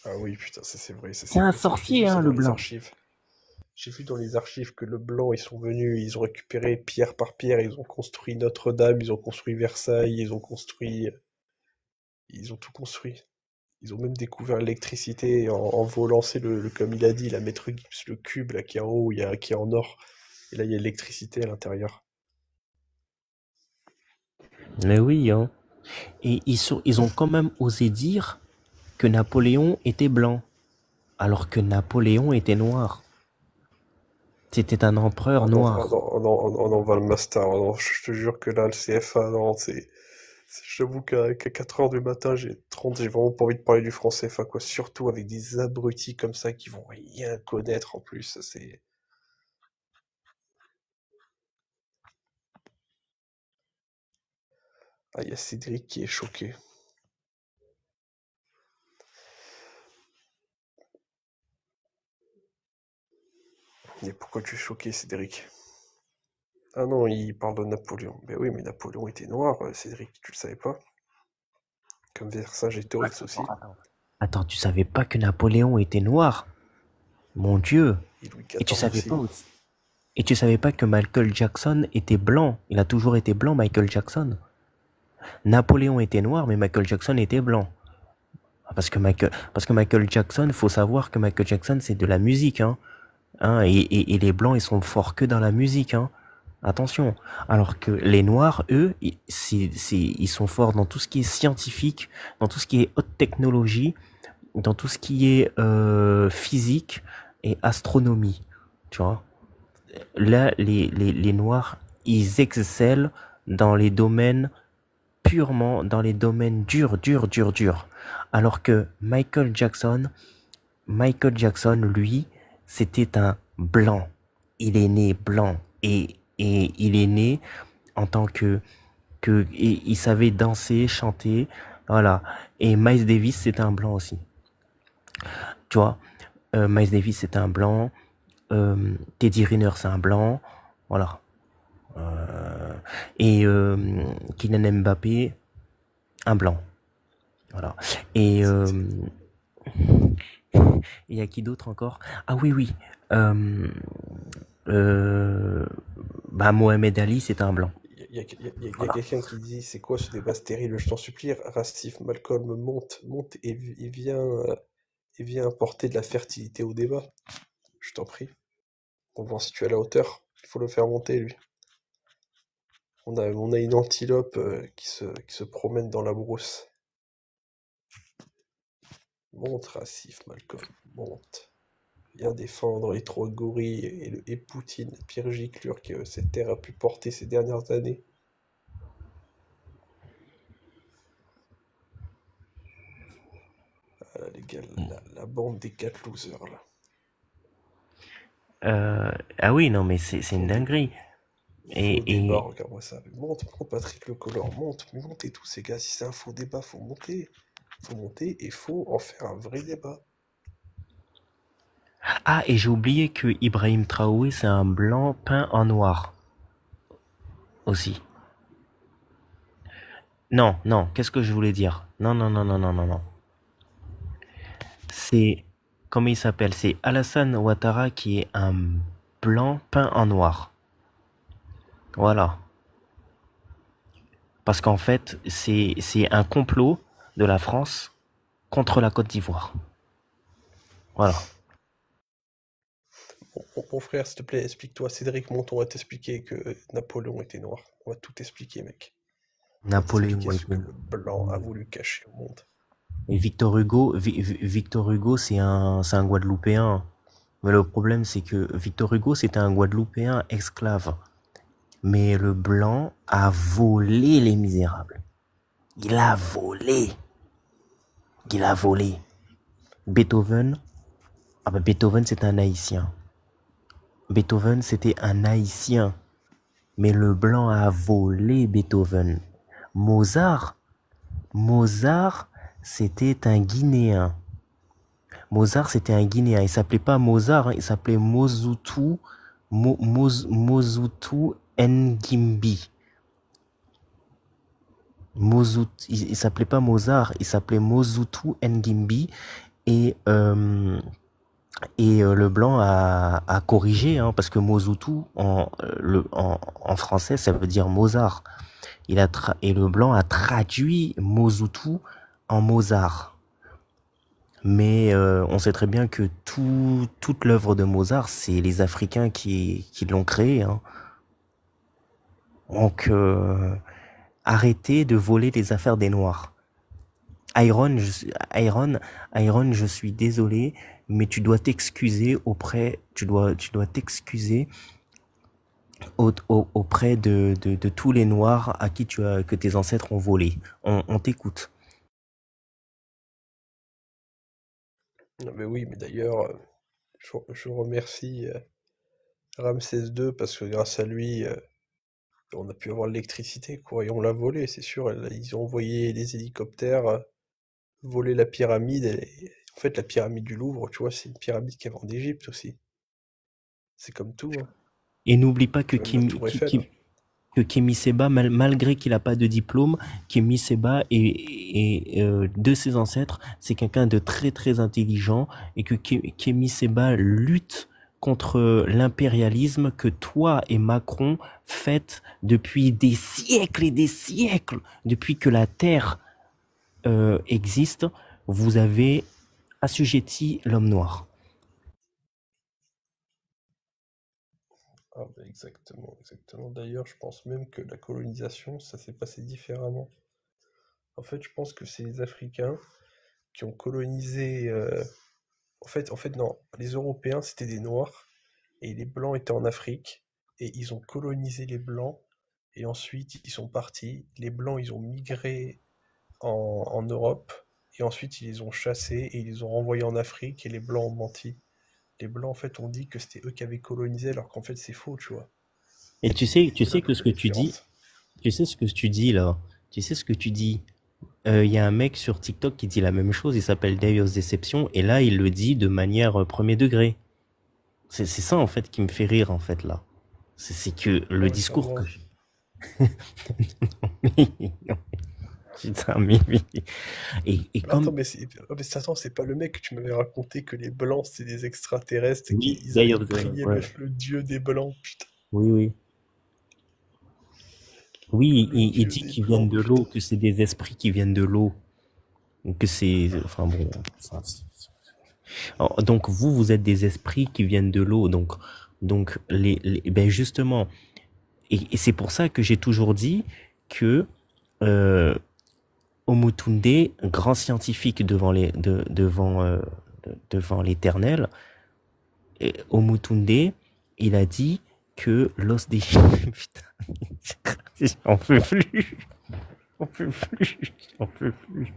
Ah oui, putain, ça c'est vrai. C'est un sorcier, hein, le Blanc. J'ai vu dans les archives que le Blanc, ils sont venus, ils ont récupéré pierre par pierre, ils ont construit Notre-Dame, ils ont construit Versailles, ils ont tout construit. Ils ont même découvert l'électricité en volant, c'est comme il a dit, la maître Gibbs, le cube là qui est en haut, qui est en or. Et là, il y a l'électricité à l'intérieur. Mais oui, hein. Et ils ont quand même osé dire que Napoléon était blanc, alors que Napoléon était noir. C'était un empereur noir. Non, Valmaster, non, je te jure que là, le CFA, non, j'avoue qu'à 4h du matin, j'ai vraiment pas envie de parler du franc CFA, quoi. Surtout avec des abrutis comme ça qui vont rien connaître en plus, c'est... Ah, il y a Cédric qui est choqué. Mais pourquoi tu es choqué, Cédric? Ah non, il parle de Napoléon. Ben oui, mais Napoléon était noir, Cédric, tu le savais pas? Comme Vercingétorix aussi. Attends, tu savais pas que Napoléon était noir? Mon Dieu. Et tu savais pas aussi. Et tu savais pas que Michael Jackson était blanc? Il a toujours été blanc, Michael Jackson. Napoléon était noir, mais Michael Jackson était blanc. Parce que Michael Jackson, faut savoir que Michael Jackson, c'est de la musique, hein. Et les blancs, ils sont forts que dans la musique, hein. Attention. Alors que les noirs, eux, ils sont forts dans tout ce qui est scientifique, dans tout ce qui est haute technologie, dans tout ce qui est physique et astronomie. Tu vois. Là, les noirs, ils excellent dans les domaines purement, dans les domaines durs. Alors que Michael Jackson, lui, c'était un blanc. Il est né blanc et il est né en tant que il savait danser, chanter, voilà. Et Miles Davis, c'était un blanc aussi. Tu vois, Miles Davis, c'est un blanc. Teddy Riner, c'est un blanc. Voilà. Et Kylian Mbappé, un blanc. Voilà. Et il y a qui d'autre encore? Ah oui. Mohamed Ali, c'est un blanc. Il y a quelqu'un qui dit, c'est quoi ce débat stérile? Je t'en supplie, Rassif Malcolm, monte et viens apporter de la fertilité au débat. Je t'en prie. On va voir si tu es à la hauteur. Il faut le faire monter, lui. On a une antilope qui se promène dans la brousse. Monte, Rassif Malcolm, monte. Viens défendre les 3 gorilles et Poutine, pire giclure que cette terre a pu porter ces dernières années. Ah là, les gars, la bande des 4 losers, là. Ah oui, non, mais c'est une dinguerie. Et débat, regarde-moi ça. Monte, Patrick Le Collor, montez tous ces gars. Si c'est un faux débat, faut monter. Faut monter et faut en faire un vrai débat. Ah, et j'ai oublié que Ibrahim Traoré, c'est un blanc peint en noir. Aussi. Non, qu'est-ce que je voulais dire? Non. C'est, comment il s'appelle? C'est Alassane Ouattara qui est un blanc peint en noir. Voilà. Parce qu'en fait, c'est un complot de la France contre la Côte d'Ivoire. Voilà. Mon frère, s'il te plaît, explique-toi. Cédric Monton va t'expliquer que Napoléon était noir. On va tout expliquer, mec. Napoléon était ce que le blanc a voulu cacher au monde. Et Victor Hugo, c'est un Guadeloupéen. Mais le problème, c'est que Victor Hugo, c'était un Guadeloupéen esclave. Mais le blanc a volé les misérables. Il a volé. Beethoven, Beethoven, c'est un Haïtien. Beethoven, c'était un Haïtien. Mais le blanc a volé Beethoven. Mozart, c'était un Guinéen. Il s'appelait pas Mozart, hein, il s'appelait Mozutu Ngimbi. Il s'appelait pas Mozart, il s'appelait Mozutu Ngimbi. Et le blanc a corrigé, hein, parce que Mozutu en français ça veut dire Mozart. Et le blanc a traduit Mozutu en Mozart. Mais on sait très bien que toute l'œuvre de Mozart, c'est les Africains qui l'ont créé. Hein. Donc arrêtez de voler les affaires des Noirs. Iron, je suis désolé, mais tu dois t'excuser auprès de tous les Noirs à qui que tes ancêtres ont volé. On t'écoute. Non, mais oui, mais d'ailleurs, je remercie Ramsès II parce que grâce à lui, on a pu avoir l'électricité, quoi, et on l'a volé, c'est sûr. Ils ont envoyé des hélicoptères voler la pyramide. En fait, la pyramide du Louvre, tu vois, c'est une pyramide qui vient d'Égypte aussi. C'est comme tout. Hein. Et n'oublie pas que Kémy Séba, malgré qu'il n'a pas de diplôme, Kémy Séba et de ses ancêtres, c'est quelqu'un de très très intelligent, et que Kémy Séba lutte contre l'impérialisme que toi et Macron faites depuis des siècles et des siècles, depuis que la Terre existe. Vous avez assujetti l'homme noir. Ah bah exactement. D'ailleurs, je pense même que la colonisation, ça s'est passé différemment. En fait, je pense que c'est les Africains qui ont colonisé... En fait, non. Les Européens, c'était des Noirs, et les Blancs étaient en Afrique, et ils ont colonisé les Blancs, et ensuite, ils sont partis. Les Blancs, ils ont migré en Europe, et ensuite, ils les ont chassés, et ils les ont renvoyés en Afrique, et les Blancs ont menti. Les Blancs, en fait, ont dit que c'était eux qui avaient colonisé, alors qu'en fait, c'est faux, tu vois. Et tu sais que ce que tu dis, tu sais ce que tu dis là, tu sais ce que tu dis. Il y a un mec sur TikTok qui dit la même chose, il s'appelle Darius Deception, et là, il le dit de manière premier degré. C'est ça, en fait, qui me fait rire, en fait, là. C'est que le discours que... Putain, mais... Et comme... Attends, mais c'est pas le mec que tu m'avais raconté que les Blancs, c'est des extraterrestres, et Oui, qu'ils avaient prié ouais. le dieu des Blancs, putain. Oui. Oui, il dit qu'ils viennent de l'eau, que c'est des esprits qui viennent de l'eau. Que c'est... Enfin bon... Alors, donc vous êtes des esprits qui viennent de l'eau. Donc ben justement... Et c'est pour ça que j'ai toujours dit que... Omotunde, grand scientifique devant l'Éternel, Omotunde, il a dit que l'os des Putain, j'en peux plus. J'en peux plus. J'en peux plus.